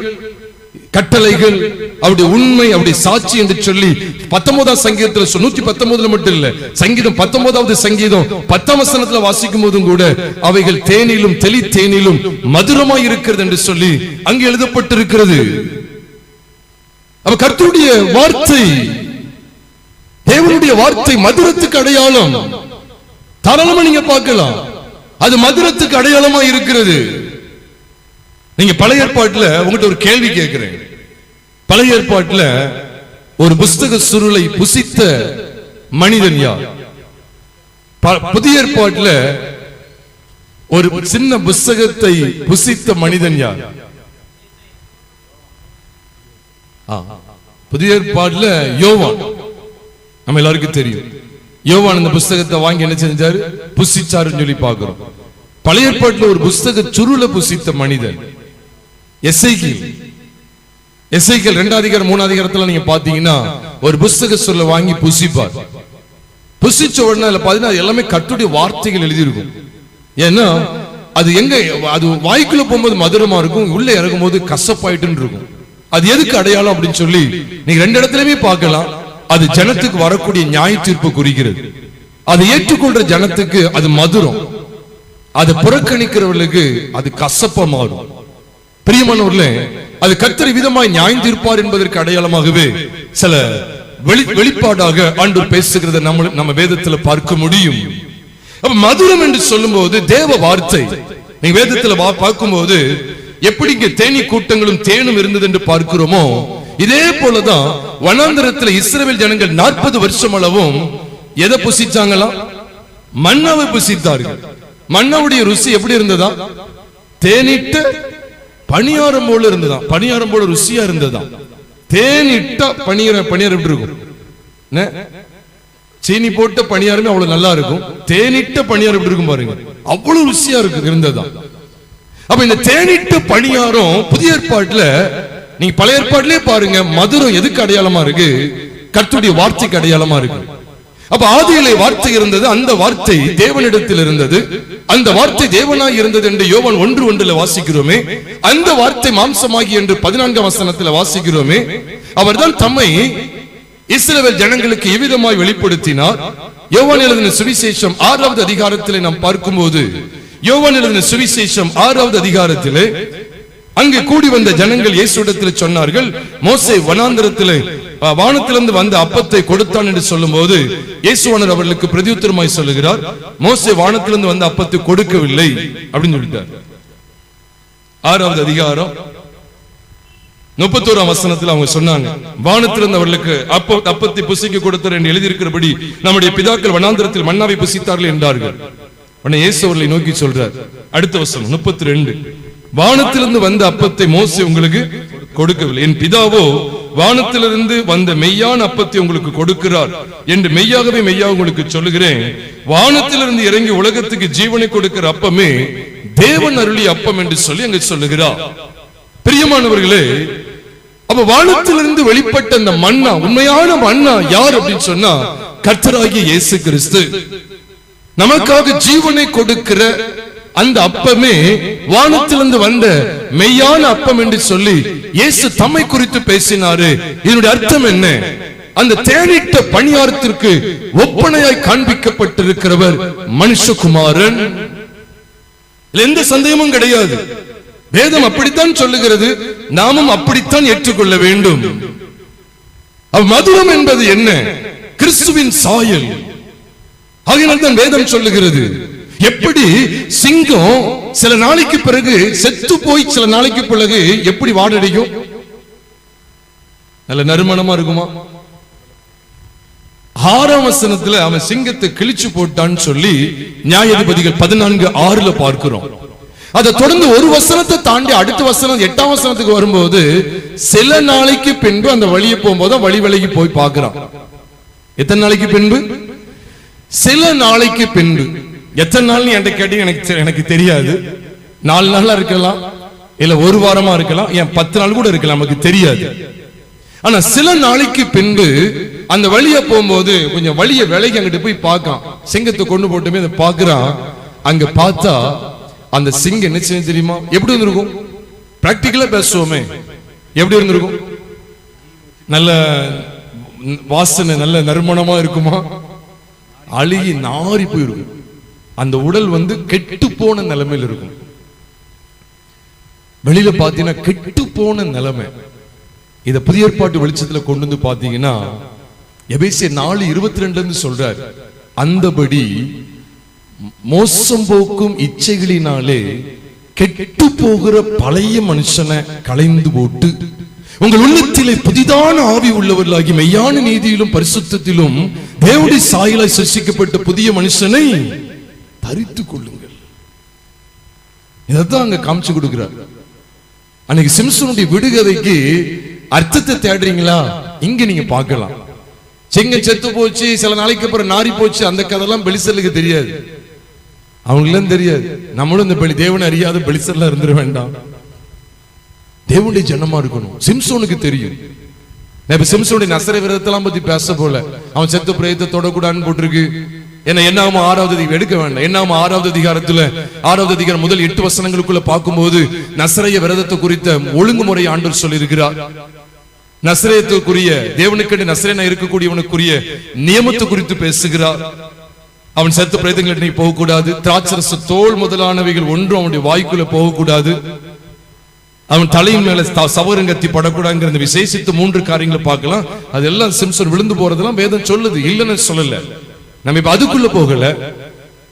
கட்டளைகள், அவருடைய உண்மை, அவருடைய சாட்சி என்று சொல்லி 19ஆம் சங்கீதத்துல 119 மட்டும் இல்ல, சங்கீதம் 19வது சங்கீதம் 10ஆம் வசனத்துல வாசிக்கும் போதும் கூட அவைகள் தேனிலும் தெளி தேனிலும் மதுரமாய் இருக்கிறது என்று சொல்லி அங்கு எழுதப்பட்டிருக்கிறது. அப்ப கர்த்தருடைய வார்த்தை, தேவனுடைய வார்த்தை மதுரத்துக்கு அடையாளம். தாராளமா நீங்க பார்க்கலாம், அது மதுரத்துக்கு அடையாளமா இருக்கிறது. நீங்க பழைய ஏற்பாட்டுல உங்ககிட்ட ஒரு கேள்வி கேட்கிறேன். பழைய ஏற்பாட்டுல ஒரு புஸ்தக சுருளை புசித்த மனிதன் யார்? புதிய ஏற்பாட்டுல ஒரு சின்ன புஸ்தகத்தை புசித்த மனிதன் யார்? புதிய ஏற்பாட்டுல யோவான், நம்ம எல்லாருக்கும் தெரியும். யோவான் இந்த புஸ்தகத்தை வாங்கி என்ன செஞ்சாரு? புசிச்சாருன்னு சொல்லி பார்க்கிறோம். பழைய ஏற்பாட்டுல ஒரு புஸ்தக சுருளை புசித்த மனிதன் எசேக்கியேல். 2 அதிகாரம் 3 அதிகாரத்துல நீங்க பாத்தீங்கன்னா ஒரு புஸ்தக சுருளை வாங்கி புசிப்பார். புசிச்ச உடனே பாத்தீங்கன்னா எல்லாமே கர்த்தருடைய வார்த்தைகள் எழுதியிருக்கும். ஏன்னா அது எங்க, அது வாய்க்குள்ள போகும்போது மதுரமா இருக்கும், உள்ள இறங்கும் போது கசப்பாயிட்டு இருக்கும். அது எதுக்கு அடையாளம் அப்படின்னு சொல்லி நீங்க 2 இடத்துலயுமே பார்க்கலாம். அது ஜனத்துக்கு வரக்கூடிய நியாய தீர்ப்பு குறிக்கிறது. அதை ஏற்றுக்கொள்ற ஜனத்துக்கு அது மதுரம், அதை புறக்கணிக்கிறவர்களுக்கு அது கசப்பா மாறும். பிரியமானவர்களே, அது கர்த்தர் விதமாய் நியாயம் தீர்ப்பார் என்பதற்கு அடையாளமாகவே சில வெளிப்பாடாக ஆண்டவர் பேசுகிறத நம்ம வேதத்துல பார்க்க முடியும். அப்ப மதுரம் என்று சொல்லும் போது தேவ வார்த்தை, நீங்க வேதத்துல பார்க்கும்போது எப்படி இங்க தேனீ கூட்டங்களும் தேனும் இருந்தது என்று பார்க்கிறோமோ, இதே போலதான் வனாந்தரத்தில் இஸ்ரவேல் ஜனங்கள் 40 வருஷம் அளவும் எதை புசிச்சாங்களா? மன்னாவை புசித்தார்கள். மன்னாவுடைய ருசி எப்படி இருந்ததா? தேனிட்ட பணியாரம் போல இருந்ததா, பணியாரம் போல ருசியா இருந்ததா. தேனிட்ட பணியாரம் எப்படி இருக்கும்? சீனி போட்ட பணியாரமே அவ்வளவு நல்லா இருக்கும். தேனிட்ட பணியாரம் எப்படி இருக்கும் பாருங்க, அவ்வளவு ருசியா இருக்கு இருந்ததா. அப்ப இந்த தேனிட்ட பணியாரம் புதிய ஏற்பாட்டுல, நீங்க பழைய ஏற்பாட்டிலே பாருங்க, மதுரம் எதுக்கு அடையாளமா இருக்கு? கர்த்தருடைய வார்த்தைக்கு அடையாளமா இருக்கு. அப்ப ஆதியிலே வார்த்தை இருந்தது, அந்த வார்த்தை தேவனிடத்தில் இருந்தது, அந்த வார்த்தை தேவனாய் இருந்தது என்று யோவான் 1:1 வாசிக்கிறோமே. அந்த வார்த்தை மாம்சமாகி என்று 14ஆம் வசனத்தில் வாசிக்கிறோமே. அவர்தான் தம்மை இஸ்ரவேல் ஜனங்களுக்கு எவ்விதமாய் வெளிப்படுத்தினார். யோவான் எழுதின சுவிசேஷம் 6வது அதிகாரத்திலே நாம் பார்க்கும்போது, யோவான் எழுதின சுவிசேஷம் 6வது அதிகாரத்திலே அங்கே கூடி வந்த ஜனங்கள் இயேசுவிடத்தில் சொன்னார்கள், மோசே வனாந்தரத்திலே வானத்திலிருந்து வந்த அப்பத்தை கொடுத்தான் என்று சொல்லும் போது இயேசுவானவர் அவர்களுக்கு பிரதியுத்தரமாய் சொல்லுகிறார், மோசே வானத்திலிருந்து வந்த அப்பத்தை கொடுக்கவில்லை அப்படின்னு சொல்லிட்டார். 6வது அதிகாரம் 31ஆம் வசனத்தில் அவங்க சொன்னாங்க, வானத்திலிருந்து அவர்களுக்கு அப்பத்தை புசிக்க கொடுத்தார் என்று எழுதியிருக்கிறபடி நம்முடைய பிதாக்கள் வனாந்தரத்தில் மன்னாவை புசித்தார்கள் என்றார்கள். உடனே இயேசு அவர்களை நோக்கி சொல்றார், அடுத்த வசனம் 32, வானத்திலிருந்து வந்த அப்பத்தை மோசே உங்களுக்கு கொடுக்கவில்லை, என் பிதாவோ வானத்திலிருந்து வந்த மெய்யான அப்பத்தை உங்களுக்கு கொடுக்கிறார் என்று மெய்யாகவே மெய்யாக உங்களுக்கு சொல்லுகிறேன். வானத்திலிருந்து இறங்கி உலகத்துக்கு ஜீவனை கொடுக்கிற அப்பமே தேவன் அருளிய அப்பம் என்று சொல்லி அங்கு சொல்லுகிறார். பிரியமானவர்களே, அப்ப வானத்திலிருந்து வெளிப்பட்ட அந்த மன்னா, உண்மையான மன்னா யார் அப்படின்னு சொன்னா கர்த்தராகிய இயேசு கிறிஸ்து. நமக்காக ஜீவனை கொடுக்கிற அந்த அப்பமே வானத்திலிருந்து வந்த மெய்யான அப்பம் என்று சொல்லி இயேசு தம்மை குறித்து பேசினாரு. இதனுடைய அர்த்தம் என்ன? அந்த தேனிட்ட பணியாரத்திற்கு ஒப்பனையாய் காண்பிக்கப்பட்டிருக்கிறவர் மனுஷகுமாரன். எந்த சந்தேகமும் கிடையாது. வேதம் அப்படித்தான் சொல்லுகிறது, நாமும் அப்படித்தான் ஏற்றுக்கொள்ள வேண்டும். மதுரம் என்பது என்ன? கிறிஸ்துவின் சாயல். ஆகையினால்தான் வேதம் சொல்லுகிறது, எப்படி சிங்கம் சில நாளைக்கு பிறகு செத்து போய் சில நாளைக்கு பிறகு எப்படி வாடடிக்கும்? நல்ல நறுமணமா இருக்குமா? 6ஆம் வசனத்துல அவன் சிங்கத்தை கிழிச்சு போட்டான்னு சொல்லி நியாயாதிபதிகள் 14:6 பார்க்கிறோம். அதை தொடர்ந்து ஒரு வசனத்தை தாண்டி அடுத்த வசனம் 8ஆம் வசனத்துக்கு வரும்போது சில நாளைக்கு பின்பு அந்த வழியை போகும்போது வழி விலகி போய் பார்க்கிறான். எத்தனை நாளைக்கு பின்பு? சில நாளைக்கு பின்பு. எத்தனை நாள் என்கிட்ட கேட்டீங்க எனக்கு தெரியாது. 4 நாளா இருக்கலாம், இல்ல 1 வாரமா இருக்கலாம், ஏன் 10 நாள் கூட இருக்கலாம், நமக்கு தெரியாது. ஆனா சில நாளைக்கு பின்பு அந்த வழியை போகும்போது கொஞ்சம் வழியை விலகி அங்கிட்டு போய் பார்க்கான். சிங்கத்தை கொண்டு போட்டுமே அதை பார்க்கிறான். அங்க பார்த்தா அந்த சிங்கம் என்ன செய்ய தெரியுமா? எப்படி இருந்திருக்கும்? பிராக்டிகலா பேசுவோமே, எப்படி இருந்திருக்கும்? நல்ல வாசனை, நல்ல நறுமணமா இருக்குமா? அழுகி நாரி போயிருக்கும். அந்த உடல் கெட்டு போன நிலைமையில் இருக்கும். வெளியில பாத்தீங்கன்னா கெட்டு போன நிலைமை. இத புதிய ஏற்பாட்டு வெளிச்சத்துல கொண்டு வந்து பாத்தீங்கன்னா எபேசியர் 4:22 சொல்றார், அந்தபடி மோசம் போக்கும் இச்சைகளினாலே கெட்டு போகிற பழைய மனுஷனை களைந்து போட்டு உங்கள் உள்ளத்திலே புதிதான ஆவி உள்ளவர்களாகி மெய்யான நீதியிலும் பரிசுத்தத்திலும் தேவனுடைய சாயலாய் சிருஷ்டிக்கப்பட்ட புதிய மனுஷனை தரித்துக் கொள்ளுங்கள். இதான் அங்க காமிச்சு கொடுக்கிறார். அன்னைக்கு சிம்சனுடைய விடுகதைக்கு அர்த்தத்தை தேடுறீங்களா? இங்க நீங்க பார்க்கலாம். சிங்கம் செத்து போச்சு, சில நாளைக்கு அப்புறம் நாரி போச்சு, அந்த கதையெல்லாம் பெலிஸ்தருக்கு தெரியாது, அவங்களும் தெரியாது. நம்மளும் இந்த தேவனை அறியாத பெலிஸ்தர்லாம் இருந்துட வேண்டாம். தேவனுடைய ஜனமா இருக்கணும். சிம்சோனுக்கு தெரியும். சிம்சோனுடைய நசரை விரதத்தெல்லாம் பத்தி பேச போல, அவன் செத்த பிரேதத்தை தொடக்கூடாதுன்னு போட்டிருக்கு. ஏன்னா என்னாகும் 6வது அதிகாரம் எடுக்க வேண்டாம். என்னாகும் 6வது அதிகாரத்துல 6வது அதிகாரம் முதல் 8 வசனங்களுக்குள்ள பார்க்கும்போது நசரைய விரதத்தை குறித்த ஒழுங்குமுறை ஆண்டவர் சொல்லி இருக்கிறார். நசரேயத்துக்குரிய தேவனுக்கு நசரேனா இருக்கக்கூடியவனுக்குரிய நியமத்தை குறித்து பேசுகிறார். அவன் செத்த பிரேதங்கள் போகக்கூடாது, திராட்சரச தோல் முதலானவைகள் ஒன்றும் அவனுடைய வாய்க்குள்ள போகக்கூடாது, அவன் தலையின் மேல சவரங்கத்தி படக்கூடாதுங்கிற அந்த விசேஷித்த 3 காரியங்களை பார்க்கலாம். அதெல்லாம் சிம்சன் விழுந்து போறதெல்லாம் வேதம் சொல்லுது, இல்லைன்னு சொல்லல. நம்ம இப்ப அதுக்குள்ள போகல.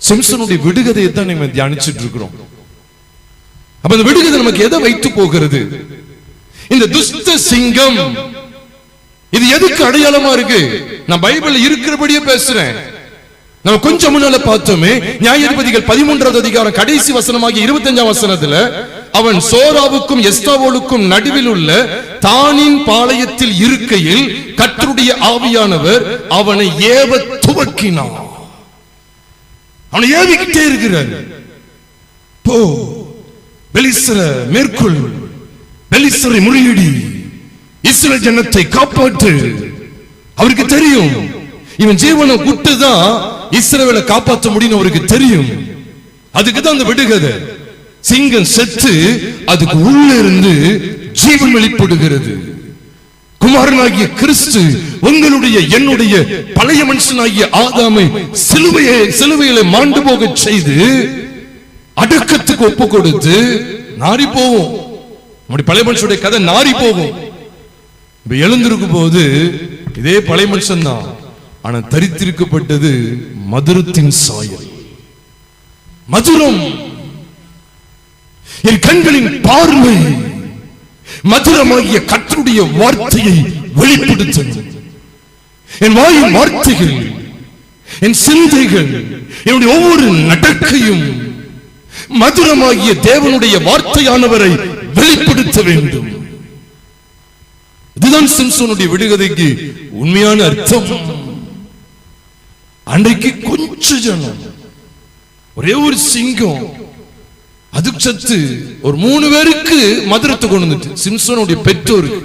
சிம்சனுடைய விடுகதையை தான் நம்ம தியானிச்சுட்டு இருக்கிறோம். அப்ப அந்த விடுகதை நமக்கு எதை வைத்து போகிறது? இந்த துஷ்ட சிங்கம் இது எதுக்கு அடையாளமா இருக்கு? நான் பைபிள்ல இருக்கிறபடியே பேசுறேன். நம்ம கொஞ்சம் முன்னால பார்த்தோமே, நியாயாதிபதிகள் 13வது அதிகாரம் கடைசி வசனமாகிய 25ஆம் வசனத்துல அவன் சோராவுக்கும் எஸ்தாவோலுக்கும் நடுவில் உள்ள தானின் பாளையத்தில் இருக்கையில் கர்த்தருடைய ஆவியானவர் அவனை ஏவ துவக்கினார். அவனை ஏவிக்கிட்டே இருக்கிறார். போ, பெலிஸ்தர மேற்கொள், பெலிஸ்தரை முறியடி, இஸ்ரவேல் ஜனத்தை காப்பாற்று. அவருக்கு தெரியும் இவன் ஜீவனை விட்டுதான் இஸ்ரவேலை காப்பாற்ற முடியும், அவருக்கு தெரியும். அதுக்குதான் அந்த விடுகதை. சிங்கம் செத்து அதுக்கு உள்ள இருந்து ஜீவன் வெளிப்படுகிறது. குமாரனாகிய கிறிஸ்து உங்களுடைய என்னுடைய பழைய மனுஷனாகிய ஆதாமை சிலுவையில மாண்டு போக செய்து அடக்கத்துக்கு ஒப்பு கொடுத்து நாரி போகும். நம்முடைய பழைய மனுஷனுடைய கதை நாரி போகும். இப்ப எழுந்திருக்கும் போது இதே பழைய மனுஷன் தான், ஆனா தரித்திருக்கப்பட்டது மதுரத்தின் சாயல். மதுரம், என் கண்களின் பார்வை மதுரமாகிய கர்த்தருடைய வார்த்தையை வெளிப்படுத்தும். என் வாயின் வார்த்தைகள், என் சிந்தைகள், என்னுடைய ஒவ்வொரு நடக்கையும் மதுரமாகிய தேவனுடைய வார்த்தையானவரை வெளிப்படுத்த வேண்டும். இதுதான் சிம்சோனுடைய விடுகதைக்கு உண்மையான அர்த்தம். அன்றைக்கு கொஞ்சம் ஜனம், ஒரே ஒரு சிங்கம், அதுக்கு சத்து ஒரு 3 பேருக்கு மதுரத்தை கொண்டு வந்துட்டு, சிம்சோனுடைய பெற்றோருக்கு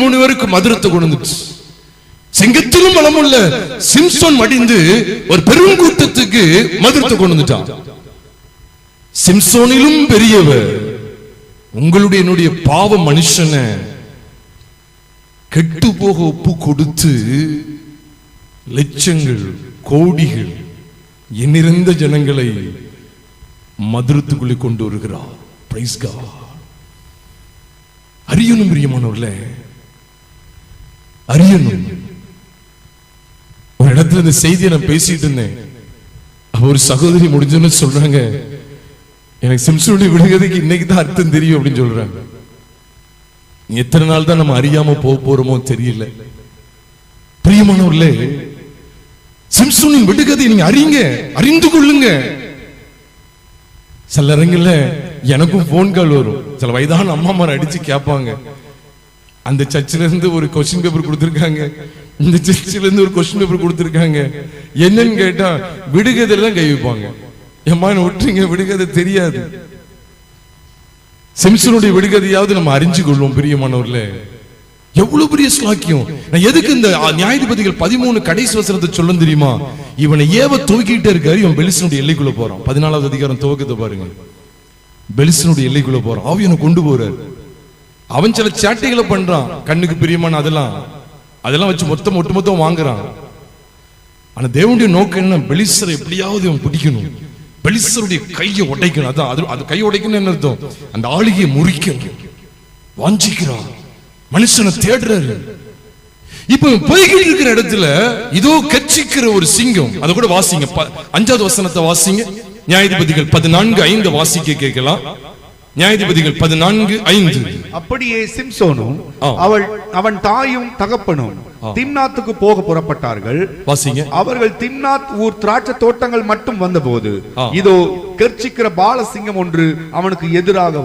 3 பேருக்கு மதுரத்தை கொண்டு வந்துட்டு, சிங்கத்திலும் பலமுள்ள சிம்சோன் மடிந்து ஒரு பெருங்கூட்டத்துக்கு மதுரத்தை கொண்டு வந்துட்டான். சிம்சோனிலும் பெரியவர் உங்களுடைய என்னுடைய பாவ மனுஷனை கெட்டு போக ஒப்பு கொடுத்து லட்சங்கள் கோடிகள் எண்ணிறந்த ஜனங்களை மதுரத்துக்குள்ளே கொண்டு வருகிறார். Praise God. அறியணும் பிரியமானவர்களே, அறியணும். ஒரு இடத்துல இந்த செய்தியை நான் பேசிட்டு இருந்தேன். ஒரு சகோதரி முடிஞ்சோன்னு சொல்றாங்க, எனக்கு சிம்சனுடைய விடுகதைக்கு இன்னைக்கு தான் அர்த்தம் தெரியும் அப்படின்னு சொல்றாங்க. எத்தனை நாள் தான் நம்ம அறியாம போக போறோமோ தெரியல. பிரியமானவர்களே, சிம்சோனின் விடுகதை நீங்க அறியுங்க, அறிந்து கொள்ளுங்க. சில நேரங்கள்ல எனக்கும் போன் கால் வரும். சில வயதான அம்மாமார் அடிச்சு கேட்பாங்க, அந்த சர்ச்சில இருந்து ஒரு கொஸ்டின் பேப்பர் கொடுத்திருக்காங்க, இந்த சர்ச்சில இருந்து ஒரு கொஸ்டின் பேப்பர் கொடுத்திருக்காங்க. என்னன்னு கேட்டா விடுகதையில தான் கை வைப்பாங்க. எம்மா விட்டுறீங்க, விடுகதை தெரியாது. சிம்சனுடைய விடுகதையாவது நம்ம அறிஞ்சு கொள்வோம். பிரியமானவர்களே, எவ்வளவு பெரிய ஸ்லாக்கியம். நான் எதுக்கு இந்த நியாயாதிபதிகள் 13 கடைசி வசனத்தை சொல்ல தெரியுமா? இவனை ஏவ தூக்கிட்டே இருக்காரு, இவன் பெலிஸ்தனுடைய எல்லைக்குள்ள போறான். 14வது அதிகாரம் துவக்கத்தை பாருங்க. பெலிஸ்தனுடைய எல்லைக்குள்ள போறான், ஆவியனை கொண்டு போறாரு. அவன் சில சாட்டைகளை பண்றான், கண்ணுக்கு பிரியமான அதெல்லாம் வச்சு ஒட்டுமொத்தம் வாங்குறான். ஆனா தேவனுடைய நோக்கம் என்ன? பெலிஸ்தரை எப்படியாவது அவன் பிடிக்கணும், பெலிஸ்தருடைய கையை உடைக்கணும். அதான் அது கையை உடைக்கணும் என்ன அர்த்தம்? அந்த ஆளுகையை முறிக்கணும் வாஞ்சிக்கிறான். மனுஷனை தேடுறாரு. இப்ப போய்கிட்டு இருக்கிற இடத்துல இதோ கர்ச்சிக்கிற ஒரு சிங்கம். அதை கூட வாசிங்க, 5வது வசனத்தை வாசிங்க. நியாயாதிபதிகள் 14:5 வாசிக்க கேட்கலாம். நியாயாதிபதிகள் 14:5. அப்படியே சிம்சோனும் அவன் தாயும் தகப்பனும் திம்னாத்துக்கு போக புறப்பட்டார்கள். வாசிங்க. அவர்கள் திம்னாத் ஊர் திராட்சை தோட்டங்கள் மட்டும் வந்தபோது இதோ கர்ச்சிக்கிற பாலசிங்கம் ஒன்று அவனுக்கு எதிராக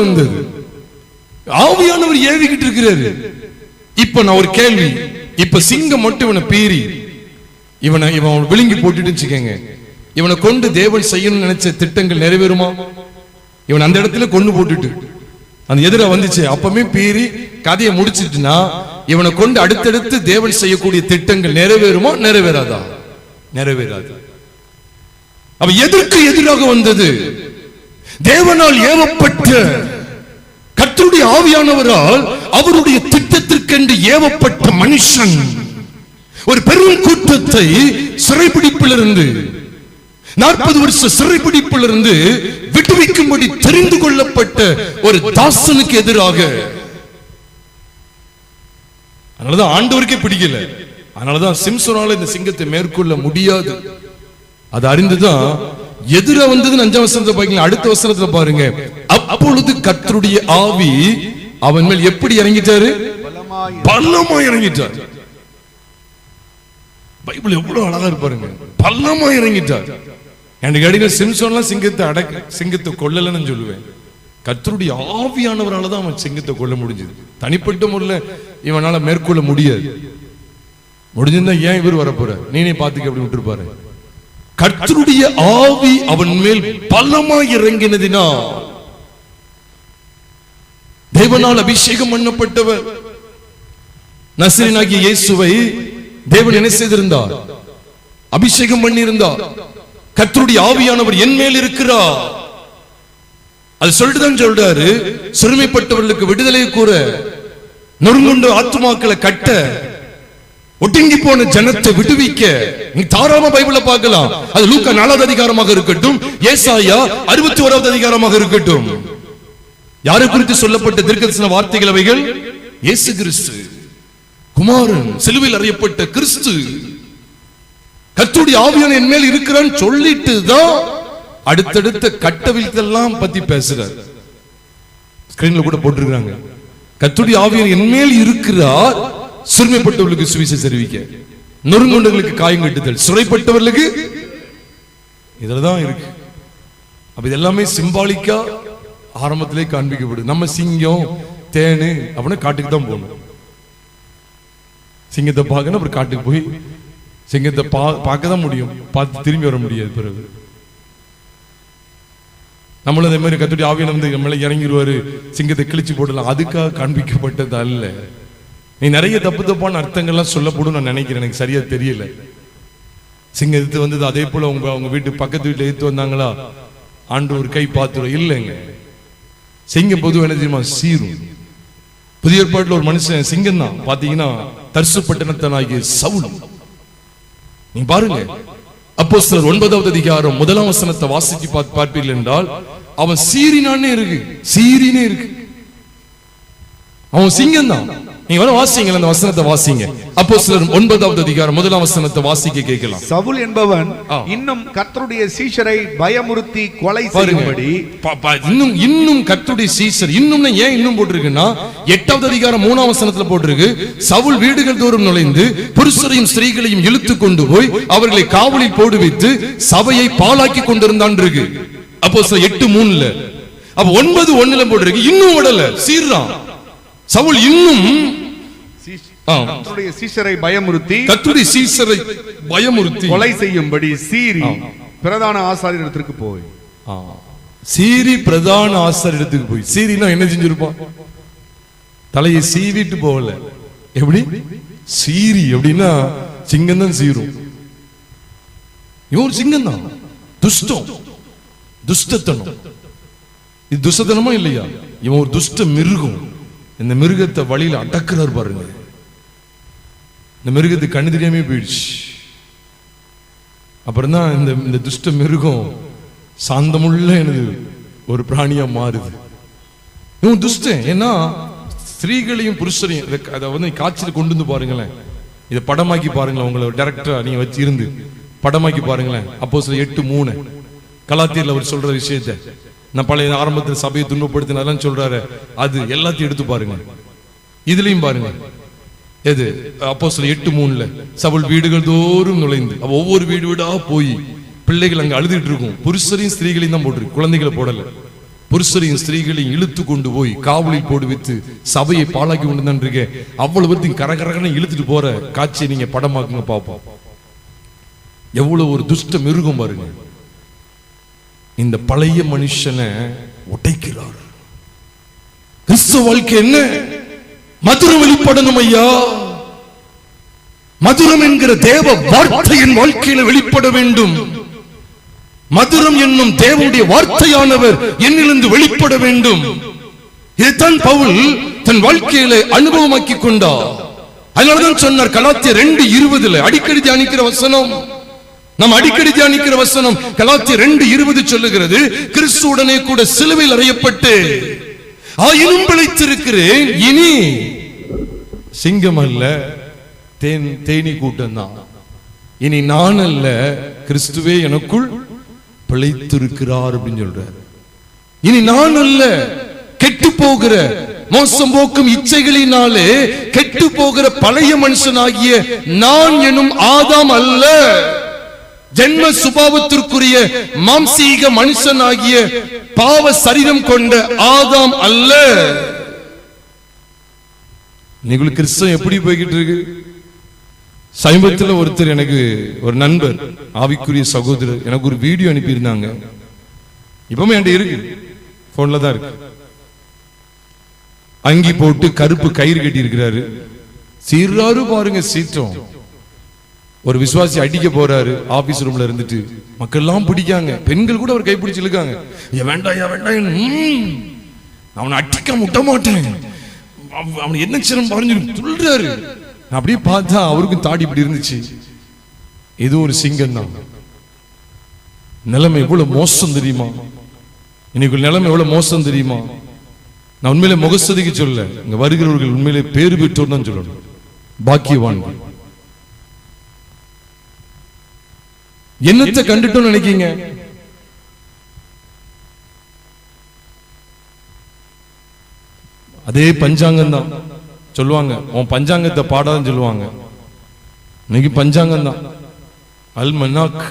வந்தது. ஆவியானவர் ஏவிக்கிட்டு இருக்கிறாரு. இப்ப நான் ஒரு கேள்வி, இப்ப சிங்கம் மட்டும் இவனை பீறி இவன் விழுங்கி போட்டுட்டு வச்சுக்கங்க, இவனை கொண்டு தேவன் செய்யணும்னு நினைச்ச திட்டங்கள் நிறைவேறுமா? இவன் அந்த இடத்துல கொண்டு போட்டுட்டு அந்த எதிர வந்துச்சு, அப்பமே பீறி கதையை முடிச்சிட்டுனா இவனை கொண்டு அடுத்தடுத்து தேவன் செய்யக்கூடிய திட்டங்கள் நிறைவேறுமா? நிறைவேறாதா? நிறைவேறாது. அவ எதற்கு எதிராக வந்தது? தேவனால் ஏவப்பட்ட கர்த்தருடைய ஆவியானவரால் அவருடைய திட்டத்திற்கென்று ஏவப்பட்ட மனுஷன் ஒரு பெரும் கூட்டத்தை சிறைபிடிப்பிலிருந்து 40 வருஷ சிறைபிடிப்பிலிருந்து விடுவிக்கும்படி தெரிந்து கொள்ளப்பட்ட ஒரு தாசனுக்கு எதிராக. அதனாலதான் ஆண்டவருக்கே பிடிக்கல. அதனாலதான் சிம்சோனால இந்த சிங்கத்தை மேற்கொள்ள முடியாது. அது அறிந்துதான் எதிர வந்ததுன்னு 5ஆம் வசனத்தை பாருங்க. அடுத்த வசனத்துல பாருங்க, அப்பொழுது கர்த்தருடைய ஆவி அவன் மேல் எப்படி இறங்கிட்டாரு? பலமா இறங்கிட்டார். பைபிள் எவ்வளவு அழகா இருப்பாருங்க. பலமா இறங்கிட்டார். எனக்கு அடிக்க சிம்சோன்லாம் சிங்கத்தை கொல்லலன்னு சொல்லுவேன். கர்த்தருடைய ஆவியானவரால தான் அவன் சிங்கத்தை கொல்ல முடிஞ்சது. தனிப்பட்ட முறையில் இவனால மேற்கொள்ள முடியாது. முடிஞ்சிருந்தா ஏன் இவர் வரப்போற, நீனே பாத்துக்க அப்படி விட்டுருப்பாரு. கர்த்தருடைய ஆவி அவன் மேல் பலமாய் இறங்கினதினா, தேவனால் அபிஷேகம் பண்ணப்பட்டவர் நசரேயனாகிய இயேசுவை தேவன் என்ன செய்திருந்தார்? அபிஷேகம் பண்ணியிருந்தார். கர்த்தருடைய ஆவியானவர் என் மேல் இருக்கிறார். அது சொல்லிட்டுதான் சொல்றாரு, சிறுமைப்பட்டவர்களுக்கு விடுதலை கூற, நொறுங்குண்ட ஆத்துமாக்களை கட்ட, ஒடுங்கி போன ஜனத்தை விடுவிக்க. நீ தாராளமா பைபிளை பார்க்கலாம். அது லூக்கா 4வது அதிகாரமாக இருக்கட்டும், ஏசாயா 61வது அதிகாரமாக இருக்கட்டும். யாரை குறித்து சொல்லப்பட்ட தீர்க்கதரிசன வார்த்தைகள் அவைகள்? இயேசு கிறிஸ்து, குமாரன், சிலுவையில் அறையப்பட்ட கிறிஸ்து. கர்த்தருடைய ஆவியானவர் என் மேல் இருக்கிறான் சொல்லிட்டு தான் அடுத்தடுத்த கட்டவிழ்த்தெல்லாம் பத்தி பேசுறார். ஸ்கிரீன்ல கூட போட்டிருக்காங்க. கர்த்தருடைய ஆவியானவர் என் மேல் இருக்கிறார், சிறுமைப்பட்டவர்களுக்கு சுவிசேஷம் அறிவிக்க, நொறுங்குண்டவர்களுக்கு காயம் கட்டுதல், சிறைப்பட்டவர்களுக்கு. இதுலதான் இருக்கு. அப்ப இதெல்லாமே சிம்பாலிக்கா ஆரம்பத்திலே காண்பிக்கப்படுது. நம்ம சிங்கம் தேனு அப்படின்னு காட்டுக்கு தான் போகணும். சிங்கத்தை பார்க்கணும், அப்புறம் காட்டுக்கு போய் சிங்கத்தை பார்க்க தான் முடியும், பார்த்து திரும்பி வர முடியாது. பிறகு நம்மளும் அதே மாதிரி கர்த்தருடைய ஆவியானவர் வந்து நம்மள இறங்கிடுவாரு, சிங்கத்தை கிழிச்சு போடலாம். அதுக்காக காண்பிக்கப்பட்டது அல்ல. நீ நிறைய தப்பான அர்த்தங்கள்லாம் சொல்லப்படும் நான் நினைக்கிறேன், எனக்கு சரியா தெரியல. சிங்கம் எடுத்து வந்தது அதே போல உங்க வீட்டு பக்கத்து வீட்டுல எடுத்து வந்தாங்களா, ஆண்டு ஒரு கை பார்த்துரும் இல்லைங்க. சிங்கம் பொதுவாக என்ன தெரியுமா? சீரும். புதிய ஏற்பாட்டில் ஒரு மனுஷன் சிங்கம் தான். பாத்தீங்கன்னா தர்சு பட்டணத்தனாகிய சவுல். நீங்க பாருங்க, அப்போஸ்தலர் 9வது அதிகாரம் 1ஆம் வசனத்தை வாசிச்சு பார்ப்பீர்கள் என்றால், அவன் சீரினானே இருக்கு, சீரினே இருக்கு. அவன் சிங்கம் தான். நீங்க வேணா வாசிங்க, அந்த வசனத்தை வாசிங்க. அப்போஸ்தலர் 9வது அதிகாரம் 1ஆம் வசனத்தை வாசிக்க கேட்கலாம். சவுல் என்பவன் இன்னும் கர்த்தருடைய சீஷரை பயமுறுத்தி கொலை செய்யும்படி, இன்னும் கர்த்தருடைய சீஷர், இன்னும் ஏன் இன்னும் போட்டிருக்குன்னா 8வது அதிகாரம் 3ஆம் வசனத்துல போட்டிருக்கு, சவுல் வீடுகள் தோறும் நுழைந்து புருஷரையும் ஸ்திரீகளையும் இழுத்து கொண்டு போய் அவர்களை காவலில் போடு வைத்து சபையை பாழாக்கி கொண்டிருந்தான் இருக்கு. அப்போஸ்தலர் 8:3. அப்ப 9:1 போட்டிருக்கு, இன்னும் விடல, சீர்றான் சவுல். இன்னும் கர்த்தருடைய சீஷரை பயமுறுத்தி கொலை செய்யும்படி சீரி பிரதான ஆசாரியரிடத்திற்கு போய், சீரி பிரதான ஆசாரியரிடத்துக்கு போய், சீரினா என்ன செஞ்சிருப்பான்? தலையை சீவிட்டு போகல. எப்படி சீரி அப்படின்னா சிங்கம் தான் சீரும். இவன் சிங்கம் தான். துஷ்டம், துஷ்டத்தனம். இது துஷ்டத்தனமா இல்லையா? இவன் ஒரு துஷ்ட மிருகம். இந்த மிருகத்தை வழியில் அடக்குறாரு பாருங்க. இந்த மிருகத்துக்கு கண்ணு தெரியாமே போயிடுச்சு. அப்புறம் தான் இந்த துஷ்ட மிருகம் சாந்தமுள்ள எனது ஒரு பிராணியா மாறுது. இவன் துஷ்டன். ஏன்னா ஸ்திரீகளையும் புருஷரையும் அதை வந்து காட்சியில் கொண்டு வந்து பாருங்களேன். இதை படமாக்கி பாருங்களேன். உங்களை டைரக்டரா நீங்க வச்சு இருந்து படமாக்கி பாருங்களேன். அப்போஸ்தலர் 8:3 கலாத்தியர்ல அவர் சொல்ற விஷயத்தை, நான் பழைய ஆரம்பத்தில் சபையை துன்பப்படுத்தினாலும் சொல்றாரு, அது எல்லாத்தையும் எடுத்து பாருங்க. இதுலயும் பாருங்க, எது அப்போஸ்தலர் 8:3 சவுல் வீடுகள் தோறும் நுழைந்து ஒவ்வொரு வீடு வீடா போய் பிள்ளைகள் அங்க அழுதுட்டு இருக்கும். புருஷரையும் ஸ்திரீகளையும் தான் போட்டு, குழந்தைகளை போடல. புருஷரையும் ஸ்திரீகளையும் இழுத்து கொண்டு போய் காவலில் போடு வைத்து சபையை பாழாக்கி கொண்டு தான் இருக்க. அவ்வளவு பேர்த்தையும் கரகரகன இழுத்துட்டு போற காட்சியை நீங்க படமாக்குங்க பார்ப்போம். எவ்வளவு ஒரு துஷ்ட மிருகம் பாருங்க. இந்த பழைய மனுஷனை உடைக்கிறார். கிறிஸ்துவ வாழ்க்கை என்ன? மதுரம் வெளிப்படணும் ஐயா. மதுரம் என்கிற தேவ வார்த்தையின் வாழ்க்கையில வெளிப்பட வேண்டும். மதுரம் என்னும் தேவனுடைய வார்த்தையானவர் என்னிலிருந்து வெளிப்பட வேண்டும். இதைத்தான் பவுல் தன் வாழ்க்கையில அனுபவமாக்கி கொண்டார். அதனாலதான் சொன்னார் கலாத்தியர் 2:20 அடிக்கடி தியானிக்கிற வசனம், நாம் அடிக்கடி தியானிக்கிற வசனம் கலாத்தியர் 2:20 சொல்லுகிறது, கிறிஸ்துவுடனே கூட சிலுவையில் அறையப்பட்டு ஆயினும் பிழைத்திருக்கிறேன். இனி சிங்கம் அல்ல, தேனி கூட்டம் தான். இனி நான் அல்ல, கிறிஸ்துவே எனக்குள் பிழைத்திருக்கிறார் அப்படின்னு சொல்றார். இனி நான் அல்ல, கெட்டு போகிற மோசம் போக்கும் இச்சைகளினாலே கெட்டு போகிற பழைய மனுஷனாகிய நான் எனும் ஆதாம் அல்ல, ஜென்ம சுபாவத்திற்குரிய மாம்சீக மனுஷனாகிய பாவ சரீரம் கொண்ட ஆதாம் அல்ல. நீங்களுக்கு கிறிஸ்தவம் எப்படி போய்கிட்டு இருக்கு? சமீபத்தில் ஒருத்தர், எனக்கு ஒரு நண்பர், ஆவிக்குரிய சகோதரர், எனக்கு ஒரு வீடியோ அனுப்பியிருந்தாங்க. இப்பவுமே என்கிட்ட இருக்கு, போன்ல தான் இருக்கு. அங்கி போட்டு கருப்பு கயிறு கட்டி இருக்கிறாரு, சீராரு பாருங்க சீற்றம். ஒரு விசுவாசி அடிக்க போறாரு, ஆபீஸ் ரூம்ல இருந்துட்டு மக்கள் எல்லாம் பிடிக்காங்க, பெண்கள் கூட அவர் கைப்பிடிச்சு இழுக்காங்க. வேண்டாம் வேண்டாம், அவனை அடிக்க முட்ட மாட்டேன், அவனை என்ன சிரம் பாருங்க சொல்றாரு. அப்படியே பார்த்தா அவருக்கும் தாடி இப்படி இருந்துச்சு. இது ஒரு சிங்கம் தான். நிலைமை எவ்வளவு மோசம் தெரியுமா? இன்னைக்கு நிலைமை எவ்வளவு மோசம் தெரியுமா? நான் உண்மையிலே முகஸ்துதிக்கு சொல்ல, இங்க வருகிறவர்கள் உண்மையிலே பேறு பெற்றோர் தான் சொல்லணும், பாக்கியவான். என்னத்தை கண்டுட்டோம் நினைக்கீங்க? அதே பஞ்சாங்கம் தான் சொல்லுவாங்க. உன் பஞ்சாங்கத்தை பாடாதுன்னு சொல்லுவாங்க. இன்னைக்கு பஞ்சாங்கம் தான் அல் மனாக்.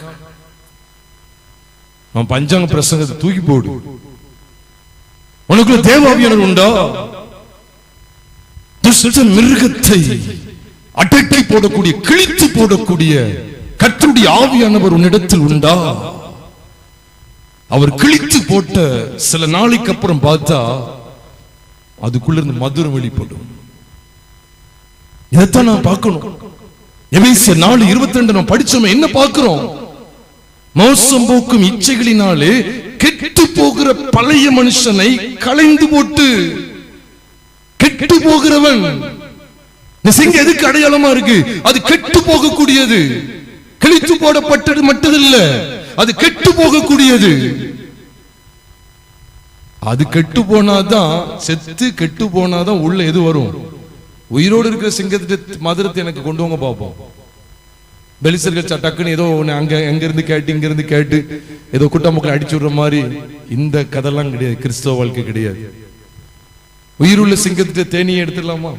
அவன் பஞ்சாங்க பிரசங்கத்தை தூக்கி போடு. உனக்குள்ள தேவாவியானவர் உண்டா? மிருகத்தை அடக்கி போடக்கூடிய, கிழித்து போடக்கூடிய கர்த்தருடைய ஆவியானவர் உன்னிடத்தில் உண்டா? அவர் கிழித்து போட்ட சில நாளைக்கு அப்புறம் பார்த்தா அதுக்குள்ள இருந்து மதுரம் வெளிப்படும். இதைத்தான் நான் பார்க்கணும். எபேசியர் 4:22 நாம் படிச்சோம். என்ன பார்க்கிறோம்? மோசம் போக்கும் இச்சைகளினாலே கெட்டு போகிற பழைய மனுஷனை களைந்து போட்டு, கெட்டு போகிறவன் சிங்கம் எதுக்கு அடையாளமா இருக்கு? அது கெட்டு போகக்கூடியது. கிழித்து போடப்பட்டது மட்டுமல்ல, அது கெட்டு போகக்கூடியது. அது கெட்டு போனாதான், செத்து கெட்டு போனாதான் உள்ள எது வரும்? உயிரோடு இருக்கிற சிங்கத்திட்ட மதுரத்தை எனக்கு கொண்டு வாங்க பார்ப்போம். பெலிசர்கள் டக்குன்னு ஏதோ அங்க எங்க இருந்து கேட்டு இங்க இருந்து கேட்டு ஏதோ குட்டமக்களை அடிச்சு விடுற மாதிரி இந்த கதெல்லாம் கிடையாது. கிறிஸ்தவ வாழ்க்கை கிடையாது. உயிருள்ள சிங்கத்திட்ட தேனியை எடுத்துடலாமா?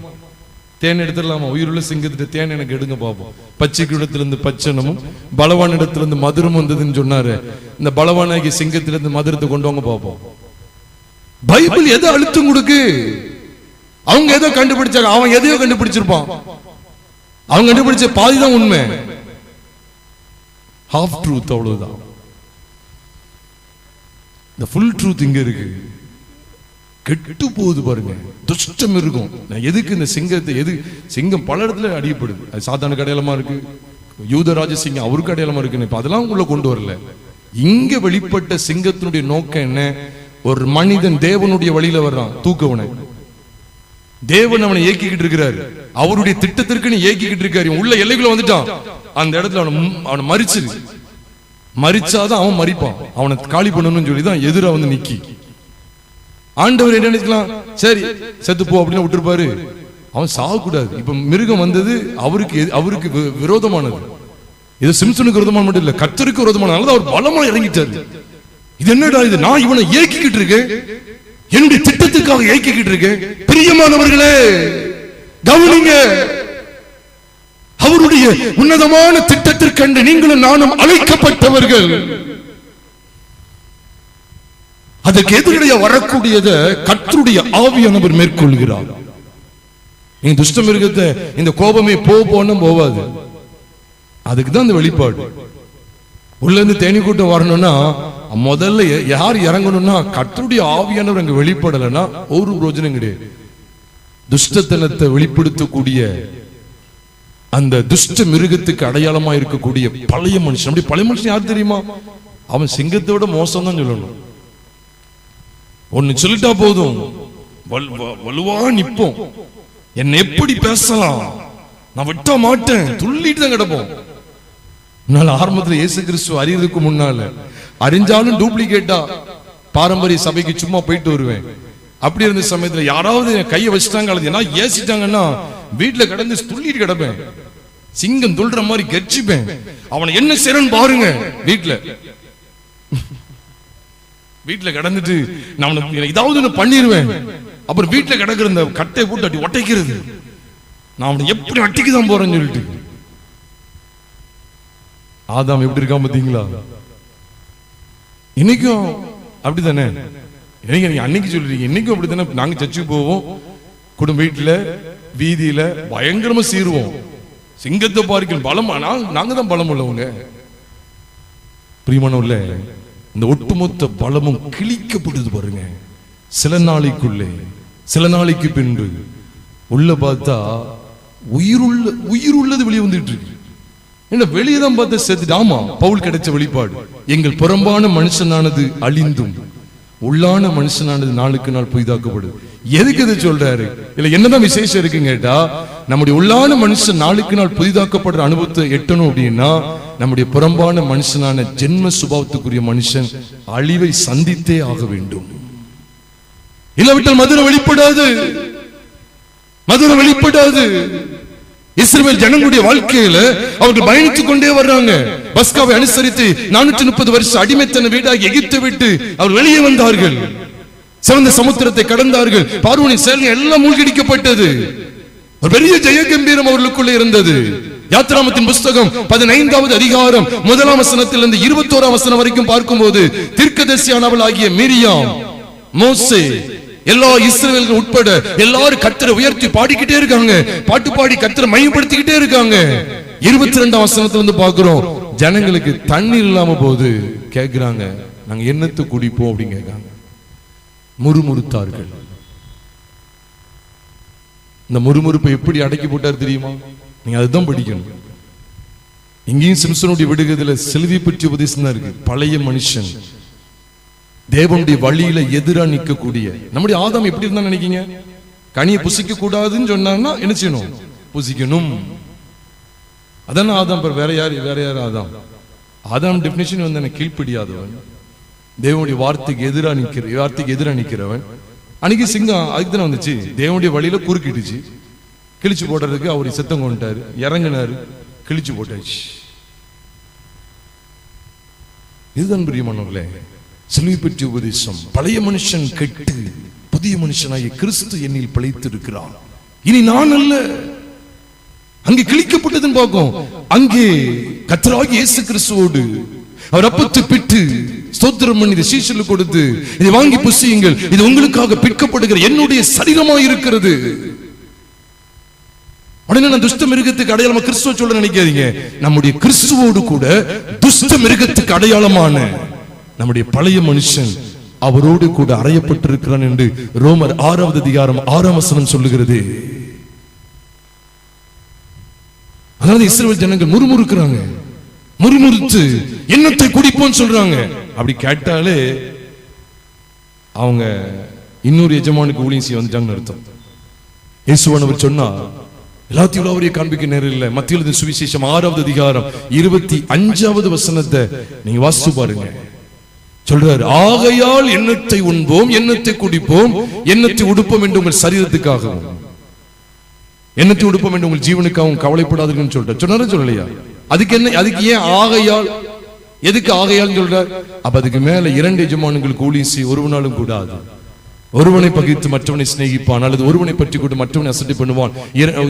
தேன் எடுத்துடலாமா? உயிருள்ள சிங்கத்திட்ட தேன் எனக்கு எடுங்க பார்ப்போம். பச்சைக்கு இடத்திலிருந்து பச்சனமும் பலவான் இடத்திலிருந்து மதுரம் வந்ததுன்னு சொன்னாரு. இந்த பலவானாகி சிங்கத்திலிருந்து மதுரத்தை கொண்டு வாங்க பார்ப்போம். பைபிள் எதை அழுத்தம் கொடுக்கு? அவங்க ஏதோ கண்டுபிடிச்சாங்க, அவன் எதையோ கண்டுபிடிச்சிருப்பான். அவங்க கண்டுபிடிச்ச பாதிதான் உண்மை, ஹாஃப் ட்ரூத், அவ்வளவுதான். இந்த ஃபுல் ட்ரூத் இங்க இருக்கு. கெட்டு போகுது பாருங்க, துஷ்டம் இருக்கும். எதுக்கு இந்த சிங்கத்தை, எது சிங்கம் பல இடத்துல அடியப்படுது. அது சாதாரண அடையாளமா இருக்கு, யூதராஜ சிங்கம் அவருக்கு அடையாளமா இருக்கு. இப்ப அதெல்லாம் உள்ள கொண்டு வரல. இங்க வெளிப்பட்ட சிங்கத்தினுடைய நோக்கம் என்ன? ஒரு மனிதன் தேவனுடைய வழியில வர்றான், தூக்கவனை தேவன் அவனை இயக்கிக்கிட்டு இருக்கிறாரு. அவருடைய திட்டத்திற்கு இயக்கிக்கிட்டு இருக்காரு. உள்ள எல்லைக்குள்ள வந்துட்டான். அந்த இடத்துல அவனை மறிச்சாதான் அவன் மறிப்பான். அவனை காலி பண்ணணும்னு சொல்லிதான் எதிர வந்து நிக்கி. ஆண்டவர் என்ன நினைக்கலாம், சரி செத்து போ அப்படின்னு விட்டுருப்பாரு. அவன் சாகக்கூடாது. இப்ப மிருகம் வந்தது அவருக்கு விரோதமானது. இது சிம்சனுக்கு விரோதமான மட்டும் இல்ல, கர்த்தருக்கு விரோதமானது. அவர் பலமா இறங்கிட்டாரு. இது என்னடா இது, நான் இவனை ஏக்கிக்கிட்டு இருக்கேன், என்னுடைய திட்டத்துக்காக ஏக்கிக்கிட்டு இருக்கேன். பிரியமானவர்களே கவனிங்க, அவருடைய உன்னதமான திட்டத்திற்கண்டு நீங்களும் நானும் அழைக்கப்பட்டவர்கள். அதற்கு எதிரடைய வரக்கூடியதை கர்த்தருடைய ஆவியானவர் மேற்கொள்கிறார். நீங்க துஷ்ட மிருகத்தை இந்த கோபமே போன்னு போவாது. அதுக்குதான் இந்த வெளிப்பாடு. உள்ள இருந்து தேனி கூட்டம் வரணும்னா முதல்ல யார் இறங்கணும்னா கர்த்தருடைய ஆவியானவர் அங்க வெளிப்படலைன்னா ஒரு பிரோஜனம் கிடையாது. துஷ்டத்தனத்தை வெளிப்படுத்தக்கூடிய அந்த துஷ்ட மிருகத்துக்கு அடையாளமா இருக்கக்கூடிய பழைய மனுஷன். அப்படி பழைய மனுஷன் யார் தெரியுமா? அவன் சிங்கத்தை விட மோசம் தான் சொல்லணும். ஒன்னு சொல்லிட்டா போதும், வலுவா நிப்போம். என்ன எப்படி பேசலாம், நான் விட்ட மாட்டேன், துள்ளிட்டு தான் கிடப்போம். ஆரம்பத்தில் இயேசு கிறிஸ்து அறியறதுக்கு முன்னால அறிஞ்சாலும் டூப்ளிகேட்டா பாரம்பரிய சபைக்கு சும்மா போயிட்டு வருவேன். அப்படி இருந்த சமயத்துல யாராவது கையை வச்சுட்டாங்க ஏசிட்டாங்கன்னா வீட்டுல கிடந்து துள்ளிட்டு கிடப்பேன். சிங்கம் துள்ளுற மாதிரி கெச்சிப்பேன். அவனை என்ன செய்யறன்னு பாருங்க. வீட்டுல கிடந்துட்டு நான் ஏதாவது பண்ணிடுவேன். அப்புறம் வீட்டுல கிடக்குற இந்த கட்டை போட்டு அடி ஒட்டைக்கிறது, நான் அவனை எப்படி அட்டிக்குதான் போறேன்னு சொல்லிட்டு. ஆதாம் எப்படி இருக்கான் பாத்தீங்களா? இன்னைக்கும் அப்படித்தானே. அன்னைக்கு சொல்றீங்க, இன்னைக்கும் அப்படித்தானே. நாங்க சர்ச்சுக்கு போவோம், குடும்ப வீட்டுல வீதியில பயங்கரமா சீருவோம். சிங்கத்தை பார்க்க பலம், நாங்க தான் பலம் உள்ளவங்க. பிரியமானவர்களே, இந்த ஒட்டுமொத்த பலமும் கிழிக்கப்படுது பாருங்க. சில நாளைக்குள்ளே, சில நாளைக்கு பின்பு உள்ள பார்த்தா உயிருள்ளது வெளியே வந்துட்டு இருக்கு. என்ன வெளியே தான் பார்த்தா செத்துட்டு. ஆமா, பவுல் கிடைச்ச வெளிப்பாடு, எங்கள் புறம்பான மனுஷனானது அழிந்தும் உள்ளான மனுஷனானது நாளுக்கு நாள் புதிதாக்கப்படுது. எதுக்கு இது சொல்றாரு? இல்ல என்னதான் விசேஷம் இருக்குன்னு கேட்டா, நம்முடைய உள்ளான மனுஷன் நாளுக்கு நாள் புதிதாக்கப்படுற அனுபவத்தை எட்டணும் அப்படின்னா நம்முடைய புறம்பான மனுஷனான ஜென்ம சுபாவத்துக்குரிய மனுஷன் அழிவை சந்தித்தே ஆக வேண்டும். இல்லாவிட்டால் மதுரை வெளிப்படாது, மதுரை வெளிப்படாது. இஸ்ரவேல் ஜனங்களுடைய வாழ்க்கையில அவர்கள் பயணித்துக் கொண்டே வர்றாங்க. பஸ்காவை அனுசரித்து 430 வருஷம் அடிமைத்தன வீடாகி எகிப்தை விட்டு அவர் வெளியே வந்தார்கள். சிவந்த சமுத்திரத்தை கடந்தார்கள். பார்வோனின் செயல்கள் எல்லாம் மூழ்கடிக்கப்பட்டது. ஒரு பெரிய ஜெய கம்பீரம் அவர்களுக்குள்ளே இருந்தது. யாத்திராமத்தின் புஸ்தகம் 15வது அதிகாரம் 1ஆம் வசனத்திலிருந்து 21ஆம் வசனம் வரைக்கும் பார்க்கும்போது தீர்க்கதரிசியானவள் ஆகிய மிரியாம், மோசே, எல்லா இஸ்ரவேலர்கள் உட்பட எல்லாரும் கர்த்தரை உயர்த்தி பாடிக்கிட்டே இருக்காங்க. பாட்டு பாடி கர்த்தரை மையப்படுத்திக்கிட்டே இருக்காங்க. 22ஆம் வசனத்திலிருந்து பார்க்கிறோம், ஜனங்களுக்கு தண்ணீர் இல்லாம போது கேட்கிறாங்க, நாங்க என்னத்தை குடிப்போம் அப்படின்னு கேட்காங்க. முறுமுறுத்தார்கள். இந்த முறுமுறுப்பை எப்படி அடக்கி போட்டார் தெரியுமா? நீங்க அதுதான் படிக்கணும். இங்கேயும் சிம்சனுடைய விடுகதையில செல்வி பற்றி உபதேசம் தான் இருக்கு. பழைய மனுஷன் தேவனுடைய வழியில எதிரா நிற்கக்கூடிய நம்முடைய ஆதாம் எப்படி இருந்தா நினைக்கீங்க? கனியை புசிக்க கூடாதுன்னு சொன்னாங்கன்னா என்ன செய்யணும்? புசிக்கணும். அதான ஆதாம். வேற யார் ஆதாம்? ஆதாம் டெபினிஷன் வந்து கீழ்ப்படியாதவன், தேவனுடைய வார்த்தைக்கு எதிரா நிக்கிறவன். அன்னைக்கு சிங்கம் அதுக்கு தானே வந்துச்சு, தேவனுடைய வழியில குறுக்கிட்டுச்சு. கிழிச்சு போடுறதுக்கு அவர் சித்தம் கொண்டாரு, இறங்கினாரு, கிழிச்சு போட்டாச்சு. இதுதான் பிரியமானவர்களே சிலுவை பற்றிய உபதேசம். பழைய மனுஷன் கெட்டு புதிய மனுஷனாகிய கிறிஸ்து என்னில் பிழைத்து இருக்கிறார். இனி நான் அல்ல. அங்கே கிழிக்கப்பட்டதுன்னு பார்க்கும். அங்கே கர்த்தராகிய இயேசு கிறிஸ்துவோடு அவர் அப்பத்தை பிட்டு ஸ்தோத்திரம் பண்ணி சீஷர்களுக்கு கொடுத்து, இதை வாங்கி புசியுங்கள், இது உங்களுக்காக பிற்கப்படுகிற என்னுடைய சரீரமாக இருக்கிறது. உடனே நான் துஷ்ட மிருகத்துக்கு அடையாளமா கிறிஸ்துவ சொல்ல நினைக்காதீங்க. நம்முடைய கிறிஸ்துவோடு கூட துஷ்ட மிருகத்துக்கு அடையாளமான நம்முடைய பழைய மனுஷன் அவரோடு கூட அறையப்பட்டிருக்கிறான் என்று ரோமர் 6வது அதிகாரம் 6ஆம் வசனம் சொல்லுகிறது. அதாவது இஸ்ரவேல் ஜனங்கள் முறுமுறுக்கிறாங்க. முறுமுறுத்து என்னத்தை குடிப்போம் சொல்றாங்க. அப்படி கேட்டாலே அவங்க இன்னொரு எஜமானுக்கு ஊழியம் செய்ய வந்துட்டாங்கன்னு அர்த்தம். இயேசுவானவர் சொன்னா எல்லாத்தையும் அவரையே காண்பிக்க நேரம் இல்லை. மத்திய எழுதின சுவிசேஷம் 6வது அதிகாரம் 25வது வசனத்தை நீங்க வாசிச்சு பாருங்க. சொல்றாரு, ஆகையால் எண்ணத்தை உண்போம், எண்ணத்தை குடிப்போம், எண்ணத்தை உடுப்போம் என்று உங்கள் சரீரத்துக்காகவும், எண்ணத்தை உடுப்போம் என்று உங்கள் ஜீவனுக்காகவும் கவலைப்படாதீங்கன்னு சொல்ற. சொன்னாரு சொல்லலையா? அதுக்கு என்ன, அதுக்கு ஏன் ஆகையால், எதுக்கு ஆகையால் சொல்றார்? அப்ப அதுக்கு மேல 2 எஜமானங்களுக்கு ஊழியம் செய்ய ஒருவனாலும் கூடாது. ஒருவனை பகைத்து மற்றவனை சிநேகிப்பான், அல்லது ஒருவனை பற்றி கூட மற்றவனை அசட்டை பண்ணுவான்.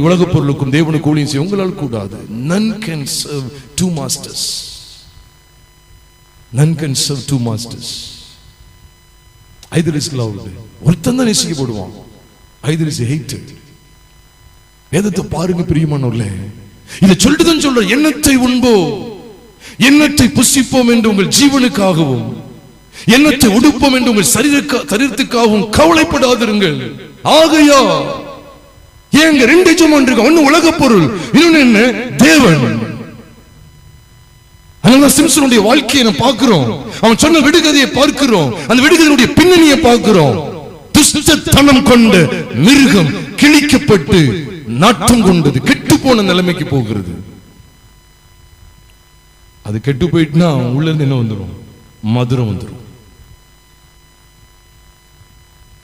உலக பொருளுக்கும் தேவனுக்கு ஊழியம் செய்ய உங்களால் கூடாது. None can serve two masters. None can serve two masters. Either is loved, ஒருத்தன் தான் நேசிக்கப்படுவான், either is hated. வேதத்தை பாருங்க பிரியமானவர்களே, இதை சொல்லிட்டுதான் சொல்ற, எண்ணத்தை உண்போம், எண்ணத்தை புசிப்போம் என்று உங்கள் ஜீவனுக்காகவும், எண்ணத்தை உடுப்போம் என்று உங்கள் சரீரத்துக்காகவும் கவலைப்படாதிருங்கள். ஆகையா ஏங்க 2 எஜமான் இருக்கு, ஒன்னு உலக பொருள், இன்னொன்னு என்ன, தேவன். அதனால சிம்சனுடைய வாழ்க்கையை நாம் பார்க்கிறோம், அவன் சொன்ன விடுகதையை பார்க்கிறோம், அந்த விடுகதையுடைய பின்னணியை பார்க்கிறோம். துஷ்டத்தனம் கொண்ட மிருகம் கிழிக்கப்பட்டு நாட்டம் கொண்டது, கெட்டு போன நிலைமைக்கு போகிறது. அது கெட்டு போயிட்டுனா உள்ள இருந்து என்ன வந்துடும், மதுரம் வந்துடும்.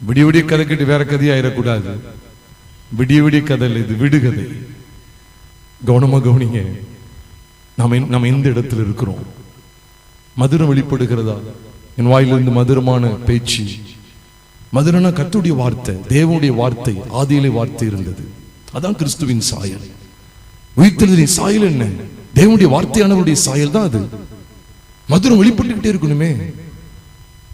விடிய விடிய கதை கேட்டு வேற கதையாயிடக்கூடாது. விடிய விடிய கதை இல்லை, இது விடுகதை. கவனமா கவனிங்க. நம்ம எந்த இடத்துல இருக்கிறோம்? மதுரம் வெளிப்படுகிறதா? என் வாயிலிருந்து மதுரமான பேச்சு. மதுரனா கர்த்தருடைய வார்த்தை, தேவனுடைய வார்த்தை. ஆதியிலே வார்த்தை இருந்தது, அதான் கிறிஸ்துவின் சாயல். உயிர்த்தெழுதலின் சாயல் என்ன? தேவனுடைய வார்த்தையானவருடைய சாயல் தான் அது. மதுரம் வெளிப்பட்டுக்கிட்டே இருக்கணுமே.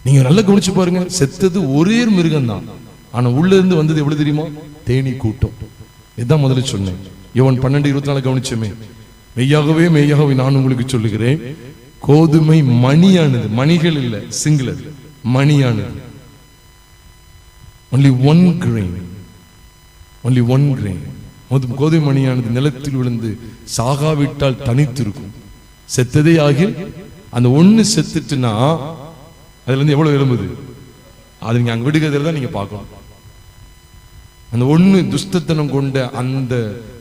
நீங்க நல்லா கவனிச்சு பாருங்க, செத்தது ஒரே மிருகம் தான், ஆனா உள்ள இருந்து வந்தது எவ்வளவு தெரியுமா? தேனீ கூட்டம். இதுதான் முதல்ல சொன்னேன். யோவான் 12:24 கவனிச்சோமே. மெய்யாகவே மெய்யாகவே நான் உங்களுக்கு சொல்லுகிறேன், கோதுமை மணியானது, மணிகள் இல்ல, singular, மணியானது, only one grain, only one grain. கோதுமை மணியானது நிலத்தில் விழுந்து சாகாவிட்டால் தனித்து இருக்கும். செத்ததே ஆகில் அந்த ஒண்ணு செத்துட்டுனா அதுல இருந்து எவ்வளவு எழும்புது, அது நீங்க அங்க விடுகிறதுல தான் நீங்க பார்க்கணும். அந்த ஒண்ணு துஷ்டத்தனம் கொண்ட அந்த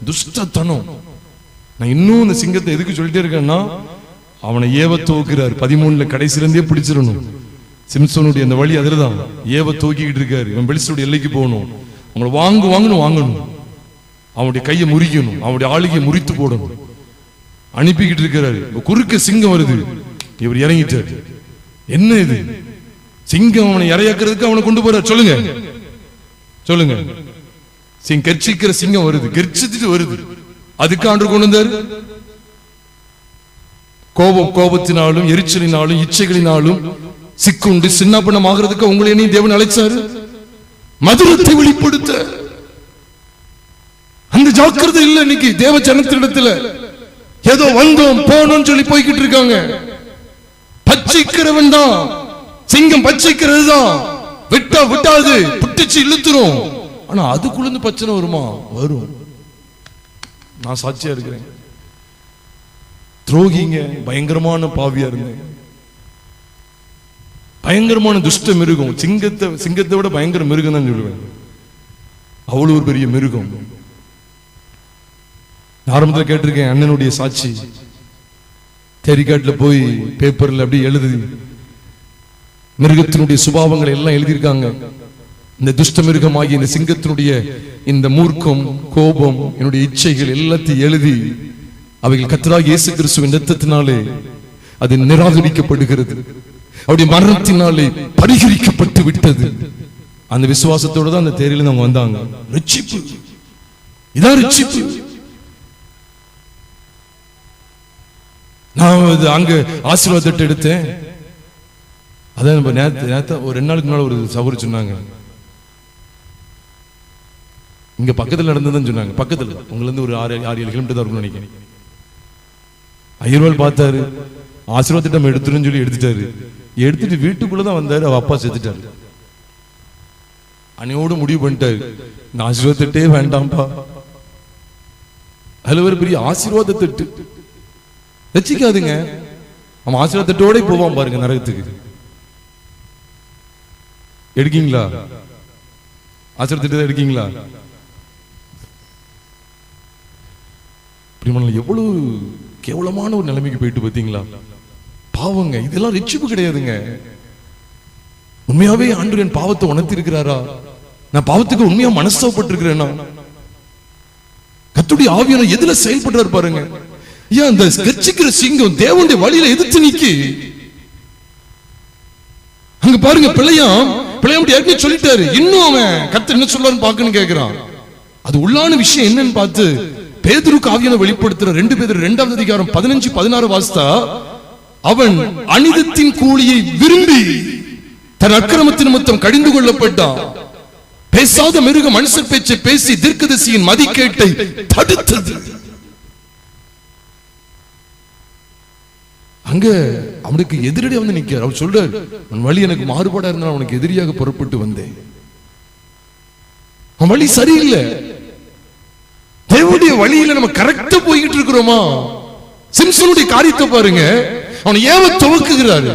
துஷ்டத்தனம். நான் இன்னும் அந்த சிங்கத்தை எதுக்கு சொல்லிட்டே இருக்கேன்னா, அவனை ஏவ தோக்குறாரு. 13 கடைசியிலிருந்தே பிடிச்சிடணும். சிம்சோனுடைய அந்த வழி அதுலதான். ஏவ தோக்கிக்கிட்டு இருக்காரு. இவன் பெலிஸ்தருடைய எல்லைக்கு போகணும், அவங்களை வாங்கணும், அவனுடைய கையை முறிக்கணும், அவனுடைய ஆளுகையை முறித்து போடணும், அனுப்பிக்கிட்டு இருக்கிறாரு. குறுக்க சிங்கம் வருது, இவர் இறங்கிட்டாரு. என்ன இது? சிங்கம் அவனை இறையாக்குறதுக்கு அவனை கொண்டு போறார். சொல்லுங்க, கர்ச்சிக்கிற சிங்கம் வருது, கர்ச்சிட்டு வருது. அதுக்கு ஆண்டு கொண்டு வந்தாரு. கோபத்தினாலும் எரிச்சலினாலும் இச்சைகளினாலும் சிக்குண்டு சின்னப்பண்ணம் ஆகிறதுக்கு உங்களை என்ன தேவன் அழைச்சாரு? மதுரத்தை வெளிப்படுத்த. அந்த ஜாக்கிரதை இல்ல இன்னைக்கு தேவ ஜனத்திடத்துல. ஏதோ வந்தோம் போனோம் சொல்லி போய்கிட்டு இருக்காங்க. பச்சைக்கிறவன் தான் சிங்கம், பச்சைக்கிறது தான். விட்டாது புட்டிச்சு இழுத்துரும். ஆனா அதுக்குள்ள பிரச்சனை வருமா? வரும். நான் சாட்சியா இருக்கிறேன். துரோகிங்க, பயங்கரமான பாவியா இருந்தேன். பயங்கரமான துஷ்ட மிருகம். சிங்கத்தை விட பயங்கர மிருகம் தான் சொல்லுவேன். அவ்வளவு ஒரு பெரிய மிருகம். ஆரம்பத்தில் கேட்டிருக்கேன் அண்ணனுடைய சாட்சி. தெரிகாட்டுல போய் பேப்பர்ல அப்படி எழுதி மிருகத்தினுடைய சுபாவங்களை எல்லாம் எழுதியிருக்காங்க. இந்த துஷ்ட மிருகமாகி இந்த சிங்கத்தினுடைய இந்த மூர்க்கம், கோபம், என்னுடைய இச்சைகள் எல்லாத்தையும் எழுதி அவைகள் கர்த்தராகிய இயேசு கிறிஸ்துவின் இரத்தத்தினாலே அது நிராகரிக்கப்படுகிறது, அவருடைய மரணத்தினாலே பரிகரிக்கப்பட்டு விட்டது. அந்த விசுவாசத்தோட தான் அந்த தேரில அவங்க வந்தாங்க. ரட்சிப்பு, இதான் ரட்சிப்பு. நான் அங்க ஆசீர்வாதத்தை எடுத்தேன். அதான் ஒரு 2 நாளுக்கு முன்னால ஒரு சகோதரி சொன்னாங்க, இங்க பக்கத்துல நடந்ததுன்னு சொன்னாங்க. பக்கத்துல உங்களை இருந்து ஒரு 6-7 கிலோமீட்டர் தான் இருக்கும்னு நினைக்கிறேன். ஐயர்வாள் பார்த்தாரு, ஆசீர்வாதத்தை நம்ம எடுத்துருன்னு சொல்லி எடுத்துட்டாரு. எடுத்துட்டு வீட்டுக்குள்ளதான் வந்தாரு. அவ அப்பா செத்துட்டாரு. அன்னையோடு முடிவு பண்ணிட்டாரு, நான் ஆசீர்வாதத்தே வேண்டாம்பா. அதுல ஒரு பெரிய ஆசீர்வாத தட்டு வச்சுக்காதுங்க. அவன் ஆசீர்வாதத்தோட போவான் பாருங்க நரகத்துக்கு. எடுக்கீங்களா? ஆசீர்வாதத்தை எடுக்கீங்களா? எவ்வளவு கேவலமான ஒரு நிலைமைக்கு போயிட்டு பார்த்தீங்களா? பாவங்க. இதெல்லாம் ரட்சிப்பு கிடையாதுங்க. உண்மையாவே ஆண்டவர் என் பாவத்தை உணர்த்தி இருக்கிறாரா? நான் பாவத்துக்கு உண்மையா மனஸ்தாபப்பட்டிருக்கிறேனா? கர்த்தருடைய ஆவியானவர் எதுல செயல்படுறாரு பாருங்க. ஏன் அந்த கர்ச்சிக்கிற சிங்கம் தேவனுடைய வழியில எதிர்த்து நிக்கி அங்க பாருங்க. பிள்ளையாம் ஏற்கனவே சொல்லிட்டாரு, இன்னும் அவன் கர்த்தர் என்ன சொல்றான்னு பாக்கன்னு கேட்கிறான். அது உள்ளான விஷயம் என்னன்னு பார்த்து பேதுருக்கு ஆவியானவர் வெளிப்படுத்துற 2 பேதுரு 2ஆம் அதிகாரம் 15-16 வாசித்தா, அவன் அநீதத்தின் கூலியை விரும்பி தன் அக்கிரமத்தின் நிமித்தம் கடிந்து கொள்ளப்பட்டான். பேசாத மிருகம் மனுஷர் பேச்சை பேசி தீர்க்கதரிசியின் மதிக்கேட்டை தடுத்தது. அங்க அவனுக்கு எதிரடி வந்து நிக்கிறார். அவர் சொல்றார், உன் வழி எனக்கு மாறுபாடா இருந்தா அவனுக்கு எதிரியாக புறப்பட்டு வந்தேன். அவன் வழி சரியில்லை. தேவனுடைய வழியில நம்ம கரெக்டா போய்கிட்டு இருக்கிறோமா? சிம்சனுடைய காரியத்தை பாருங்க. அவன் ஏவ துவக்குகிறாரு.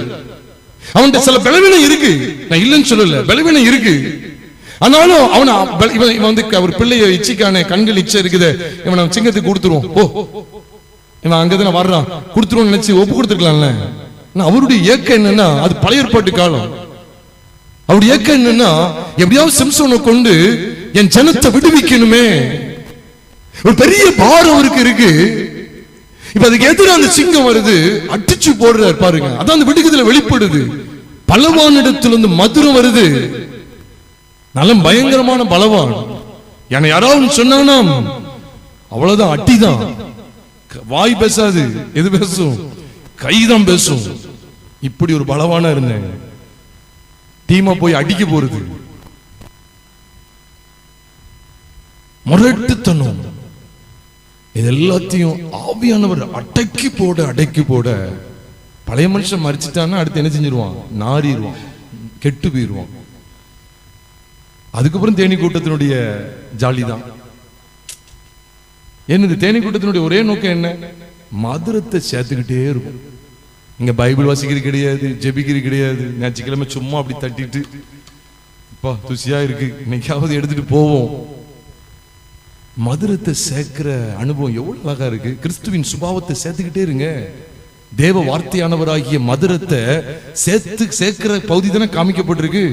அவன்கிட்ட சில பலவீனம் இருக்கு, நான் இல்லைன்னு சொல்லல, பலவீனம் இருக்கு. ஆனாலும் அவன் வந்து அவர் பிள்ளைய இச்சிக்கான கண்கள் இச்சை இருக்குது, இவன் சிங்கத்துக்கு கொடுத்துருவோம், ஓ இவன் அங்கதான வர்றான், கொடுத்துருவோம் நினைச்சு ஒப்பு கொடுத்துருக்கலாம்ல. அவருடைய ஏக்கம் என்னன்னா, அது பழைய ஏற்பாட்டு காலம். அவருடைய ஏக்கம் என்னன்னா, எப்படியாவது சிம்சோனை கொண்டு என் ஜனத்தை விடுவிக்கணுமே. ஒரு பெரிய பாரம் அவருக்கு இருக்கு. இப்ப அதுக்கு எதிராக அந்த சிங்கம் வருது, அடிச்சு போடுறாரு பாருங்க. அதான் அந்த விடுதலை வெளிப்படுது. பலவான் இடத்திலிருந்து மதுரம் வருது. நல்ல பயங்கரமான பலவான். என்னை யாராவது சொன்னா அவ்வளவுதான், அட்டிதான். வாய் பேசாது, எது பேசும்? கைதான் பேசும். இப்படி ஒரு பலவானா இருந்தேன். டீமா போய் அடிக்க போறது, முரட்டுத்தனம், இது எல்லாத்தையும் ஆவியானவர் அடக்கி போட பழைய மனுஷன் மறிச்சிட்டான்னா அடுத்து என்ன செஞ்சிருவான்? நாரிடுவான், கெட்டு போயிடுவான். அதுக்கப்புறம் தேனி கூட்டத்தினுடைய ஜாலிதான். என்னது தேனி கூட்டத்தினுடைய ஒரே நோக்கம் என்ன? மதுரத்தை சேர்த்துக்கிட்டே இருக்கும். இங்க பைபிள் வாசிக்கிறது கிடையாது, ஜெபிக்கிறது கிடையாது. ஞாயிற்றுக்கிழமை சும்மா அப்படி தட்டிட்டு இப்பா துசியா இருக்கு, இன்னைக்காவது எடுத்துட்டு போவோம். மதுரத்தை சேர்க்கிற அனுபவம் எவ்வளவு அழகா இருக்கு. கிறிஸ்துவின் சுபாவத்தை சேர்த்துக்கிட்டே இருங்க. தேவ வார்த்தையானவராகிய மதுரத்தை சேர்க்கிற பகுதி தானே காமிக்கப்பட்டிருக்கு.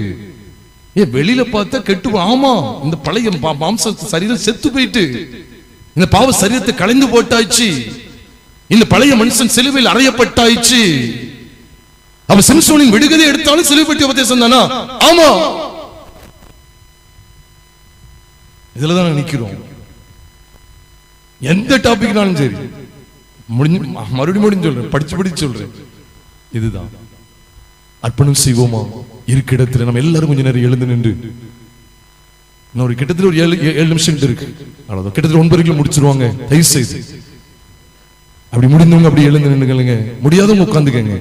வெளியில பார்த்தா கெட்டு, ஆமா இந்த பழைய மாம்ச சரீரம் செத்து போயிட்டு இந்த பாவ சரீரத்தை கலைந்து போட்டாச்சு. இந்த பழைய மனுஷன் சிலுவையில் அறையப்பட்டாச்சு. அவன் சிம்சோனின் விடுகதை எடுத்தாலும் சிலுவை பற்றி உபதேசம் தானா? ஆமா, இதுலதான் நிக்கிறோம். எந்த டாபிக்னாலும் சரி, மறுபடியும் சொல்றேன், படிச்சு சொல்றேன். இதுதான் அர்ப்பணம் செய்வோமா? இருக்க இடத்துல நம்ம எல்லாரும் கொஞ்ச நேரம் எழுந்து நின்று, இன்னொரு கிட்டத்தட்ட ஒரு 7 நிமிஷம் இருக்கு, அவ்வளவுதான். கிட்டத்தட்ட 9 முடிச்சிருவாங்க. தயவு செய்து அப்படி முடிந்தவங்க அப்படி எழுந்து நின்றுங்க, முடியாதவங்க உட்காந்துக்கங்க.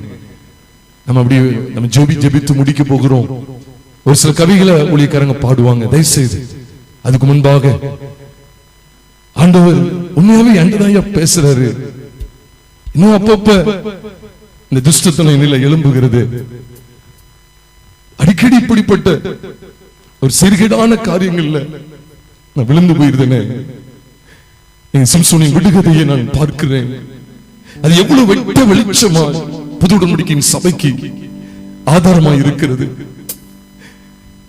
நம்ம ஜெபித்து முடிக்க போகிறோம். ஒரு சில கவிகளை ஊழியக்காரங்க பாடுவாங்க. தயவு செய்து அதுக்கு முன்பாக ஆண்டவர் உண்மையாவே என்கிட்ட பேசுறாரு. இன்னும் அப்பப்ப இந்த துஷ்டத்தனை நிலை எழும்புகிறது. அடிக்கடி இப்படிப்பட்ட ஒரு சிறுகேடான காரியங்கள்ல நான் விழுந்து போயிருந்தேனே. என் சிம்சோனின் விடுகதையை நான் பார்க்கிறேன். அது எவ்வளவு வெட்ட வெளிச்சமா புது உடன்படிக்கையின் சபைக்கு ஆதாரமாக இருக்கிறது.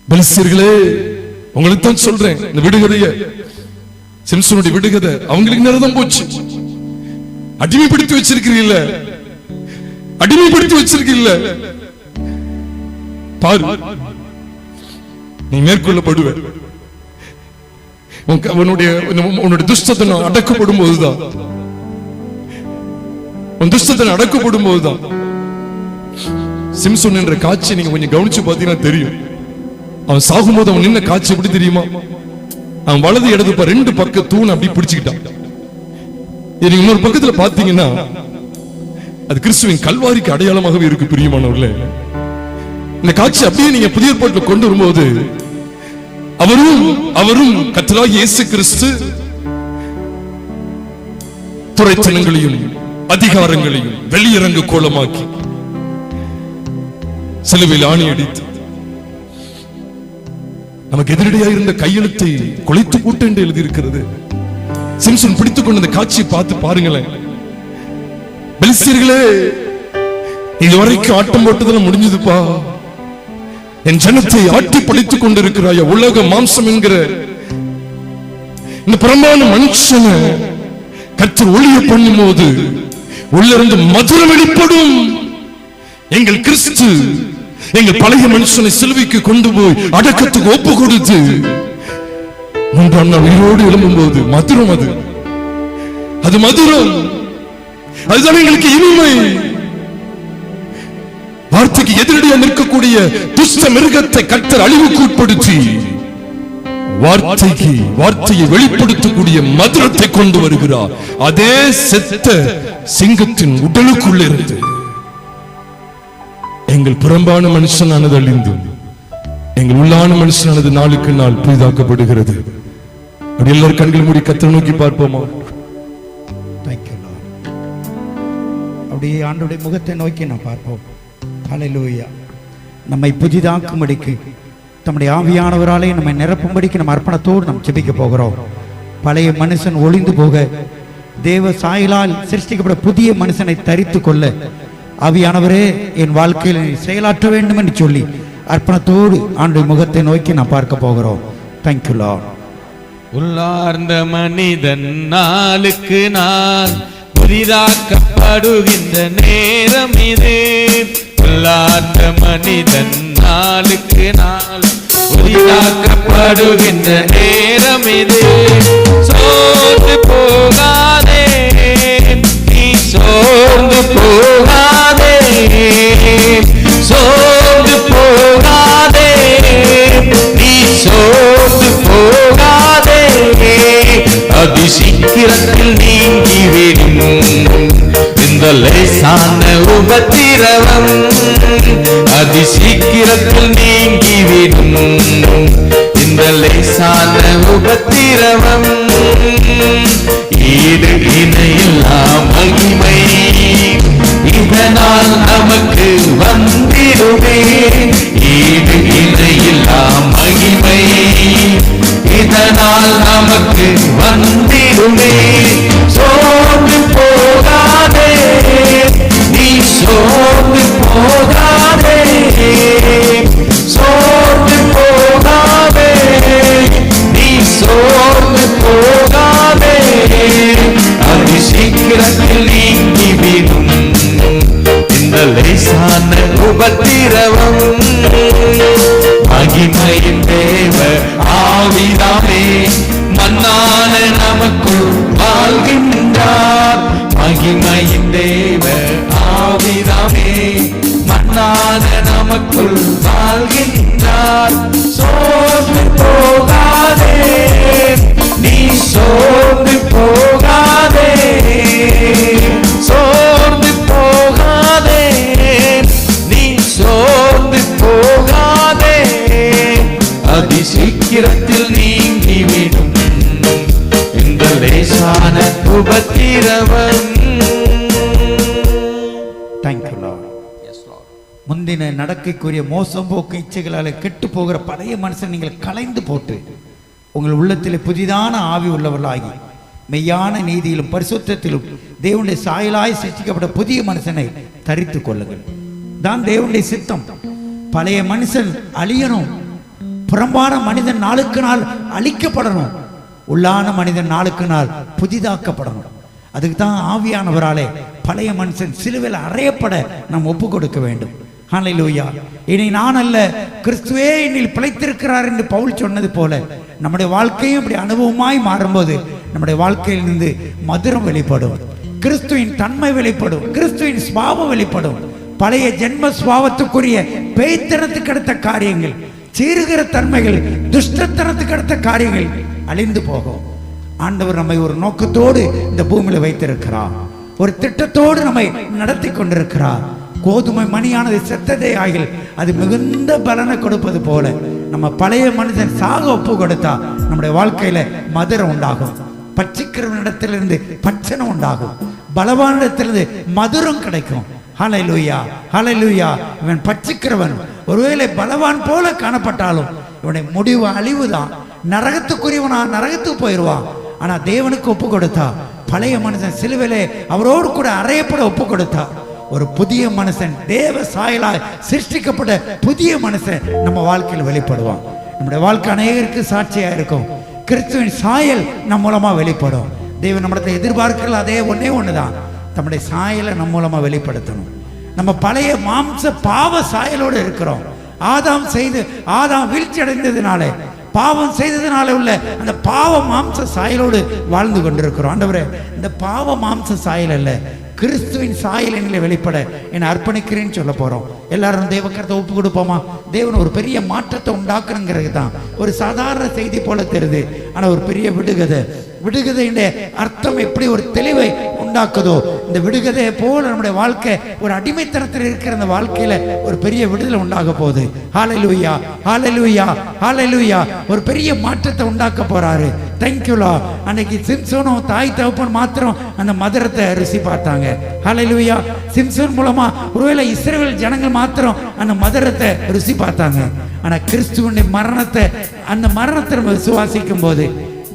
பெலிஸ்தர்களே, உங்களுக்கு தான் சொல்றேன், இந்த விடுகதைய, சிம்சோனுடைய விடுகதை அவங்களுக்கு நேரம் போச்சு. அடிமைப்படுத்தி வச்சிருக்கிறீல்ல, பாரு, நீ மேற்கொள்ளப்படுவ. உன்னுடைய துஷ்டத்தை அடக்கப்படும் போதுதான், உன் துஷ்டத்தை அடக்கப்படும் போதுதான். சிம்சோன் என்ற காட்சி நீங்க கொஞ்சம் கவனிச்சு பாத்தீங்கன்னா தெரியும். அவன் சாகும்போது அவன் நின்ன காட்சி எப்படி தெரியுமா? அவன் வலது இடது 2 பக்க தூண் அப்படி பிடிச்சுக்கிட்டான். இன்னொரு பக்கத்துல பாத்தீங்கன்னா அது கிறிஸ்துவின் கல்வாரிக்கு அடையாளமாகவே இருக்கு. பிரியமானவர்களே, இந்த காட்சி அப்படியே நீங்க புதிய ஏற்பாட்டில் கொண்டு வரும்போது அவரும் கர்த்தராகிய இயேசு கிறிஸ்து துரைத்தனங்களையும் அதிகாரங்களையும் வெளியிறங்கு கோலமாக்கி சிலுவையில் ஆணி அடித்து நமக்கு எதிரடியாக இருந்த கையெழுத்தை கொலைத்து போட்டு என்று எழுதியிருக்கிறது. சிம்சன் பிடித்துக் கொண்ட அந்த காட்சியை பார்த்து பாருங்களேன். பெலிஸ்தர்களே, இதுவரைக்கும் ஆட்டம் போட்டதெல்லாம் முடிஞ்சதுப்பா. என் ஜனத்தை ஆட்டி படித்துக் கொண்டிருக்கிறாயா? உலக மாம்சம் என்கிற இந்த புறம்பான மனுஷனை கர்த்தர் ஒளிய பண்ணும் போது உள்ளிருந்து மதுரம் வெளிப்படும். எங்கள் கிறிஸ்து எங்கள் பழைய மனுஷனை சிலுவைக்கு கொண்டு போய் அடக்கத்துக்கு ஒப்பு கொடுத்து 3ஆம் நாள் உயிரோடு எழும்பும் போது மதுரம், அது மதுரம், அதுதான் எங்களுக்கு இனிமை. வார்த்தைக்கு எதிரடியா நிற்கக்கூடிய துஷ்ட மிருகத்தை கர்த்தர் அழிவுக்கு உட்படுத்தி வார்த்தையை வெளிப்படுத்தக்கூடிய மதுரத்தை கொண்டு வருகிறார். அதே செத்த சிங்கத்தின் உடலுக்குள்ள இருந்து எங்கள் புறம்பான மனுஷனானது அழிந்து எங்கள் உள்ளான மனுஷனானது நாளுக்கு நாள் புதிதாக்கப்படுகிறது. அப்படி எல்லாரும் கண்கள் மூடி கர்த்தரை நோக்கி பார்ப்போமா? அப்படியே ஆண்டவருடைய முகத்தை நோக்கி நாம் பார்ப்போம். ஹல்லேலூயா. நம்மை புதிதாக்கும்படிக்கு நம்முடைய ஆவியானவராலே நம்மை நிரப்பும்படிக்கு நம்ம அர்ப்பணத்தோடு நாம் ஜெபிக்க போகிறோம். பழைய மனுஷன் ஒளிந்து போக தேவ சாயலால் சிருஷ்டிக்கப்பட்ட புதிய மனுஷனை தரித்து கொள்ள ஆவியானவரே என் வாழ்க்கையில் செயலாற்ற வேண்டும் என்று சொல்லி அர்ப்பணத்தோடு ஆண்டவருடைய முகத்தை நோக்கி நாம் பார்க்க போகிறோம். Thank you Lord. உள்ளார்ந்த மனிதன் நாளுக்கு நாள் புதிதாக்கப்படுகின்ற நேரம் இது. உள்ளார்ந்த மனிதன் நாளுக்கு நாள் புதிதாக்கப்படுகின்ற நேரம் இது. சோர்ந்து போகாதே நீ, சோர்ந்து போகாதே, சோர்ந்து போகாதே நீ, சோர்ந்து போகாதே. அதி சீக்கிரத்தில் நீங்கிவிடும் இந்த லேசான உபத்திரவம். அதி சீக்கிரத்தில் நீங்கிவிடும் இந்த லேசான உபத்திரவம். ஈடு இணையில்லா மகிமை இதனால் நமக்கு வந்திடுமே. ஈடு இணையில்லா மகிமை இதனால் நமக்கு வந்திடுமே. சோர்ந்து போகாதே நீ, சோர்ந்து போகாதே, சோர்ந்து போகாதே நீ, சோர்ந்து போகாதே. அதி சீக்கிரத்தில் நீங்கிவிடும் இந்த லேசான உபத்திரவம். மகிமையின் தேவ ஆவிதாமே மன்னான நமக்குள் வாழ்கின்றார். மகிமையின் தேவ ஆவிதாமே மன்னான நமக்குள் வாழ்கின்றார். சோர்ந்து போகாதே நீ, சோர்ந்து போகாதே, சோர்ந்து போகாதே நீ, சோர்ந்து போகாதே. அதி சீக்கிரத்தில் நீங்கிவிடும் இந்த லேசான உபத்திரவம். முந்தின நடக்கைக்குரிய மோசம் போக்கு இச்சைகளால் கெட்டு போகிற பழைய மனுஷன் நீங்கள் களைந்து போட்டு உங்கள் உள்ளத்தில் புதிதான ஆவி உள்ளவர்களாகி மெய்யான நீதியிலும் பரிசுத்தத்திலும் தேவனுடைய சாயலாய் சிருஷ்டிக்கப்பட்ட புதிய மனுஷனை தரித்து கொள்ளுங்கள். தான் தேவனுடைய சித்தம். பழைய மனுஷன் அழியணும், புறம்பான மனிதன் நாளுக்கு நாள் அழிக்கப்படணும், உள்ளான மனிதன் நாளுக்கு நாள் புதிதாக்கப்படணும். அதுக்கு தான் ஆவியானவராலே பழைய மனுஷன் சிலுவையில் அறையப்பட நாம் ஒப்பு கொடுக்க வேண்டும். ஹல்லேலூயா. இனி நான் அல்ல, கிறிஸ்துவே என்னில் பிழைத்திருக்கிறார் என்று பவுல் சொன்னது போல நம்முடைய வாழ்க்கையும் இப்படி அனுபவமாய் மாறும்போது நம்முடைய வாழ்க்கையிலிருந்து மதுரம் வெளிப்படும், கிறிஸ்துவின் தன்மை வெளிப்படும், கிறிஸ்துவின் சுபாவம் வெளிப்படும். பழைய ஜென்ம சுபாவத்துக்குரிய பேய்த்தனத்துக்கு அடுத்த காரியங்கள், சீருகிற தன்மைகள், துஷ்டத்தனத்துக்கு அடுத்த காரியங்கள் அழிந்து போகும். ஆண்டவர் நம்மை ஒரு நோக்கத்தோடு இந்த பூமியில வைத்திருக்கிறார், ஒரு திட்டத்தோடு நம்மை நடத்தி கொண்டிருக்கிறார். கோதுமை மணியானது செத்ததே ஆகில் அது மிகுந்த பலனை கொடுப்பது போல நம்ம பழைய மனிதன் சாக ஒப்பு கொடுத்தா நம்முடைய வாழ்க்கையில மதுரம் உண்டாகும், பட்சிக்கிறவனிடத்திலிருந்து பட்சணம் உண்டாகும், பலவானிடத்திலிருந்து மதுரம் கிடைக்கும். ஹல்லேலூயா, ஹல்லேலூயா. இவன் பட்சிக்கிறவன் ஒருவேளை பலவான் போல காணப்பட்டாலும் இவனுடைய முடிவு அழிவுதான், நரகத்துக்குரியவனா நரகத்துக்கு போயிடுவான். ஆனா தேவனுக்கு ஒப்பு கொடுத்தா, பழைய மனுஷன் சிலுவையிலே அவரோடு கூட அறையப்பட ஒப்பு கொடுத்தா, ஒரு புதிய மனுஷன், தேவ சாயலாய் சிருஷ்டிக்கப்பட்ட புதிய மனுஷன் நம்ம வாழ்க்கையில் வெளிப்படுவான். நம்முடைய வாழ்க்கை அநேகருக்கு சாட்சியா இருக்கும். கிறிஸ்துவின் சாயல் நம் மூலமா வெளிப்படும். தேவன் நம்மளை எதிர்பார்க்கல அதே ஒண்ணுதான், நம்முடைய சாயலை நம் மூலமா வெளிப்படுத்தணும். நம்ம பழைய மாம்ச பாவ சாயலோடு இருக்கிறோம். ஆதாம் வீழ்ச்சி அடைந்ததுனால, பாவம் செய்ததுனால உள்ள அந்த பாவ மாம்ச சாயலோடு வாழ்ந்து கொண்டிருக்கிறோம். ஆண்டவரே, இந்த பாவ மாம்ச சாயல் அல்ல, கிறிஸ்துவின் சாயல் என்னிலே வெளிப்பட என்னை அர்ப்பணிக்கிறேன்னு சொல்ல போறோம். எல்லாரும் தேவக்கரத்தை ஒப்பு கொடுப்போமா? தேவன் ஒரு பெரிய மாற்றத்தை உண்டாக்குறங்கிறது தான் ஒரு சாதாரண செய்தி போல தெரியுது, ஆனா ஒரு பெரிய விடுகதையின் அர்த்தம் எப்படி ஒரு தெளிவை உண்டாக்குதோ, இந்த விடுகதையை போல நம்முடைய வாழ்க்கை ஒரு அடிமைத்தனத்தில் இருக்கிற அந்த வாழ்க்கையில ஒரு பெரிய விடுதலை உண்டாக போகுது. ஹல்லேலூயா, ஹல்லேலூயா, ஹல்லேலூயா. ஒரு பெரிய மாற்றத்தை உண்டாக்க போறாரு. தேங்க்யூலா. அன்னைக்கு சிம்சோனும் தாய் தகப்பன் மாத்திரம் அந்த மதுரத்தை ருசி பார்த்தாங்க. ஹல்லேலூயா. சிம்சோன் மூலமா ஒருவேளை இஸ்ரவேல் ஜனங்கள் மாத்திரம் அந்த மதுரத்தை ருசி பார்த்தாங்க. ஆனா கிறிஸ்துவனுடைய மரணத்தை, அந்த மரணத்தை நம்ம விசுவாசிக்கும் போது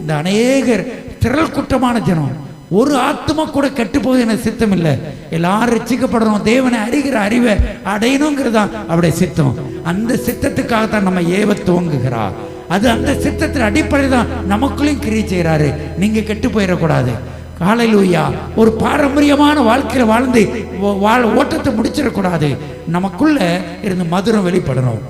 இந்த அநேகர் திரள் கூட்டமான ஜனம், ஒரு ஆத்மா கூட கெட்டு போகுது எனக்கு சித்தம் இல்லை, எல்லாரும் ரட்சிக்கப்படணும், தேவனை அறிகிற அறிவை அடையணுங்கிறதா அவருடைய சித்தம். அந்த சித்தத்துக்காகத்தான் நம்ம ஏவ துவங்குகிறார். அது அந்த சித்தத்தின் அடிப்படையில் தான் நமக்குள்ளையும் கிரியை செய்கிறாரு. நீங்க கெட்டு போயிடக்கூடாது. ஹல்லேலூயா. ஒரு பாரம்பரியமான வாழ்க்கையில வாழ்ந்து ஓட்டத்தை முடிச்சிடக்கூடாது. நமக்குள்ள இருந்து மதுரம் வெளிப்படணும்.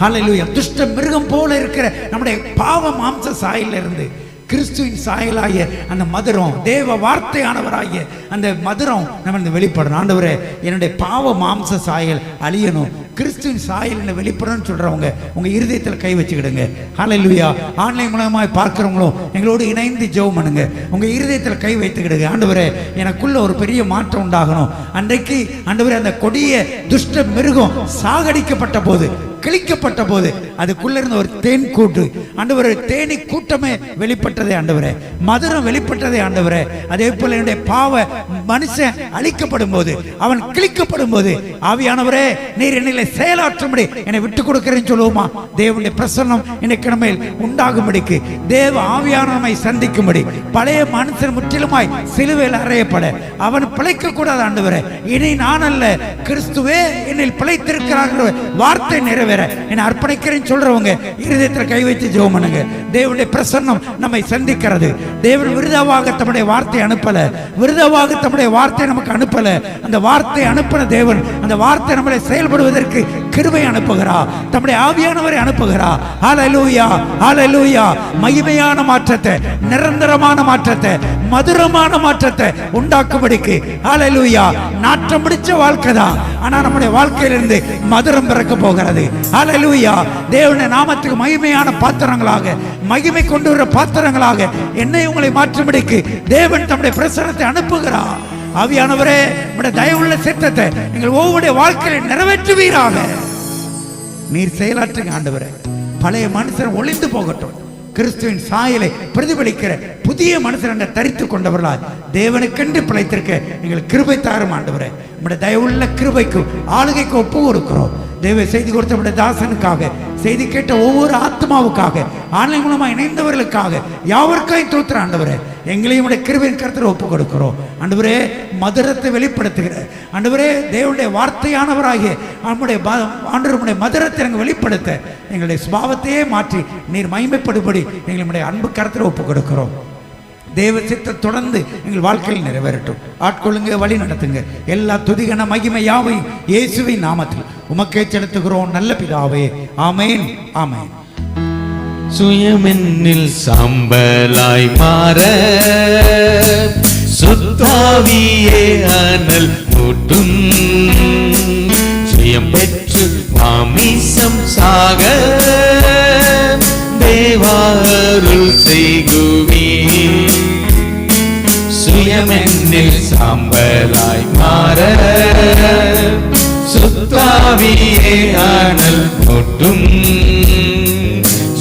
ஹல்லேலூயா. துஷ்ட மிருகம் போல இருக்கிற நம்முடைய பாவ மாம்ச சாயல்ல இருந்து கிறிஸ்துவின் சாயலாகிய அந்த மதுரம், தேவ வார்த்தையானவராகிய அந்த மதுரம் நம்ம வெளிப்படணும். ஆண்டவரே, என்னுடைய பாவ மாம்ச சாயல் அழியணும், கிறிஸ்துவின் சாயல் என்ன வெளிப்படணும்னு சொல்றவங்க உங்க இருதயத்தில் கை வச்சுக்கிடுங்க. ஹல்லேலூயா. ஆன்லைன் மூலமாய் பார்க்கிறவங்களும் எங்களோடு இணைந்து ஜெபம் பண்ணுங்க. உங்க இருதயத்தில் கை வைத்துக்கிடுங்க. ஆண்டவரே, எனக்குள்ள ஒரு பெரிய மாற்றம் உண்டாகணும். அன்றைக்கு ஆண்டவரே, அந்த கொடிய துஷ்ட மிருகம் சாகடிக்கப்பட்ட போது, கிழிக்கப்பட்ட போது அதுக்குள்ள இருந்த ஒரு தேன் கூட்டு, ஆண்டவரே, தேனி கூட்டமே வெளிப்பட்டதே ஆண்டவரே, மதுரம் வெளிப்பட்டதே ஆண்டவரே. அதே போல என்னுடைய பாவ மனுஷன் அழிக்கப்படும் போது, அவன் கிழிக்கப்படும் போது, ஆவியானவரே, நீர் என்னிலே செயலாற்றும்படி என்னை விட்டு கொடுக்கிறேன்னு சொல்லுவோமா? தேவனுடைய பிரசன்னம் இன்னைக்கு நம்ம உண்டாகும்படிக்கு, தேவ ஆவியானவரை சந்திக்கும்படி, பழைய மனுஷன் முற்றிலுமாய் சிலுவையில் அறையப்பட அவன் பிழைக்க கூடாது. ஆண்டவரே, இனி நான் அல்ல, கிறிஸ்துவே என்னில் பிழைத்திருக்கிறார் வார்த்தை நிறைவேற என்னை அர்ப்பணிக்கிறேன்னு சொல்றவங்க இருதயத்தில் கை வைத்து ஜெபம் பண்ணுங்க. தேவனுடைய பிரசன்னம் நம்மை சந்திக்கிறது. தேவன் விருதாவாக தம்முடைய வார்த்தை அனுப்பல, விருதாவாக தம்முடைய வார்த்தை நமக்கு அனுப்பல. அந்த வார்த்தை அனுப்பின தேவன் அந்த வார்த்தை நம்மளை செயல்படுவதற்கு கிருபை அனுப்புகிறார், தம்முடைய ஆவியானவரை அனுப்புகிறார். ஹல்லேலூயா, ஹல்லேலூயா. மகிமையான மாற்றத்தை, நிரந்தரமான மாற்றத்தை, மதுரமான மாற்றத்தை உண்டாக்கும்படிக்கு, ஹல்லேலூயா. நாற்றம் பிடிச்ச வாழ்க்கை தான், ஆனா நம்முடைய வாழ்க்கையிலிருந்து மதுரம் பிறக்க போகிறது. ஹல்லேலூயா. தேவனுடைய நாமத்துக்கு மகிமையான பாத்திரங்களாக, மகிமை கொண்டு வர பாத்திரங்களாக என்னை உங்களை மாற்றும்படிக்கு தேவன் தம்முடைய பிரசன்னத்தை அனுப்புகிறார். ஆவியானவரே, நம்முடைய தயவுள்ள சித்தத்தை எங்கள் ஒவ்வொரு வாழ்க்கையை நிறைவேற்றுவீராக. நீர் செயலாற்றுங்க ஆண்டவரே. பழைய மனுஷன் ஒளிந்து போகட்டும், கிறிஸ்துவின் சாயலை பிரதிபலிக்கிற புதிய மனுஷனை தரித்து கொண்டவர்களாய் தேவனுக்கென்று பிழைத்திருக்க எங்களுக்கு கிருபை தாரும் ஆண்டவரே. நம்முடைய தயவுள்ள கிருபைக்கும் ஆளுகைக்கு ஒப்பு கொடுக்கிறோம். தேவ செய்தி கொடுத்த நம்முடைய தாசனுக்காக, செய்தி கேட்ட ஒவ்வொரு ஆத்மாவுக்காக, ஆன்லைன் மூலமா இணைந்தவர்களுக்காக யாவருக்காயும் தோத்துற ஆண்டவரே, எங்களையும் கிருபையின் கருத்தில் ஒப்பு கொடுக்கிறோம். ஆண்டவரே, மதுரத்தை வெளிப்படுத்துகிற ஆண்டவரே, தேவனுடைய வார்த்தையானவராகிய நம்முடைய மதுரத்தை நாங்கள் வெளிப்படுத்த எங்களுடைய சுபாவத்தையே மாற்றி நீர் மகிமைப்படும்படி எங்களுடைய அன்பு கருத்தில் ஒப்பு கொடுக்கிறோம். தேவ சித்தம் தொடர்ந்து எங்கள் வாழ்க்கையில் நிறைவேறட்டும். ஆட்கொள்ளுங்க, வழி நடத்துங்க. எல்லா துதிகன மகிமை யாவையும் இயேசுவின் நாமத்தில் உமக்கே செலுத்துகிறோம் நல்ல பிதாவே. ஆமேன், ஆமேன். சுயமென்னில் சாம்பலாய் மாற சுத்தாவியே அனல் மூட்டும், சுயம் பெற்று மாமிசம் சாக தேவாருள் செய்குவி. சுயமென்னில் சாம்பலாய் மாற சுத்தாவியே அனல் மூட்டும்,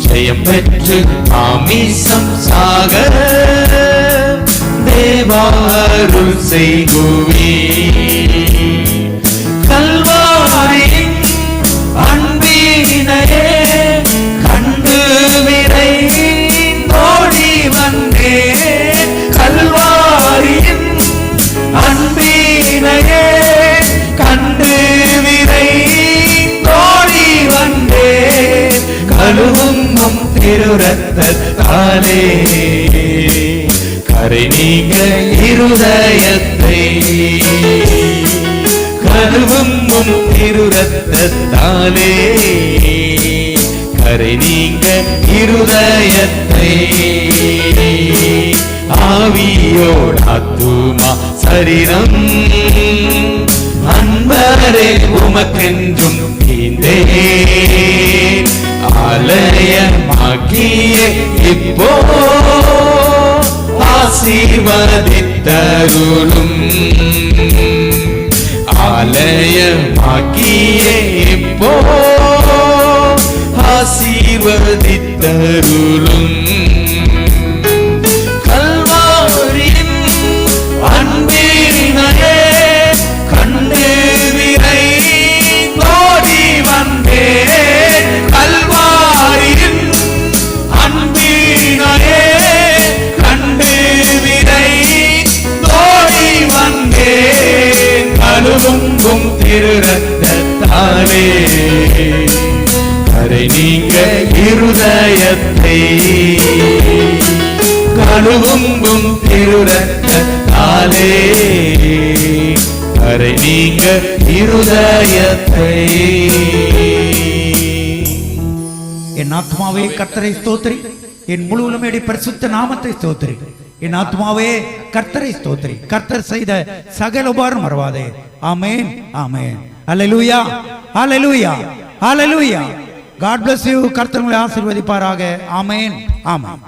ஜெயம் பெற்று ஆமிசம் சாக தேவாருள் செய்குவி. கல்வாரியின் அன்பினையே கண்டு விரைந்தோடி வந்தேன், கல்வாரியின் அன்பினையே திரு ரத்தத்தாலே கரை நீங்க இருதயத்தை கழுவும் உம் திரு ரத்தத்தாலே கரை நீங்க இருதயத்தை ஆவியோடு ஆத்துமா சரீரம் அன்பரே உமக்கென்றும் தீந்தே ஆலயமாக்கிய இப்போ ஆசீர்வதித்தருளும் ஆலயமாக்கிய இப்போ ஆசீர்வதித்தருளும் கல்வாரியின் அன்பினையே கண்டு விரை தோடி வந்தே கல்வாரியின் அன்பினையே கண்டு விரை தோடி வந்தே கழுவும் திரு ரத்தத்தாலே கரை நீங்க இருதயத்தை கழுவும் திரு ரத்தத்தாலே கரை நீங்க இருதயத்தை. என் ஆத்மாவே கர்த்தரை ஸ்தோத்திரி, என் முழு உலமையுடைய பரிசுத்த நாமத்தை ஸ்தோத்திரி. என் ஆத்மாவே கர்த்தரை ஸ்தோத்திரி, கர்த்தர் செய்த சகல உபகாரம் மறவாதே. ஆமென், ஆமென். அல்லேலூயா, அல்லேலூயா, அல்லேலூயா. God bless you. கர்த்தர் உங்களை ஆசீர்வதிப்பாராக. ஆமென், ஆமென்.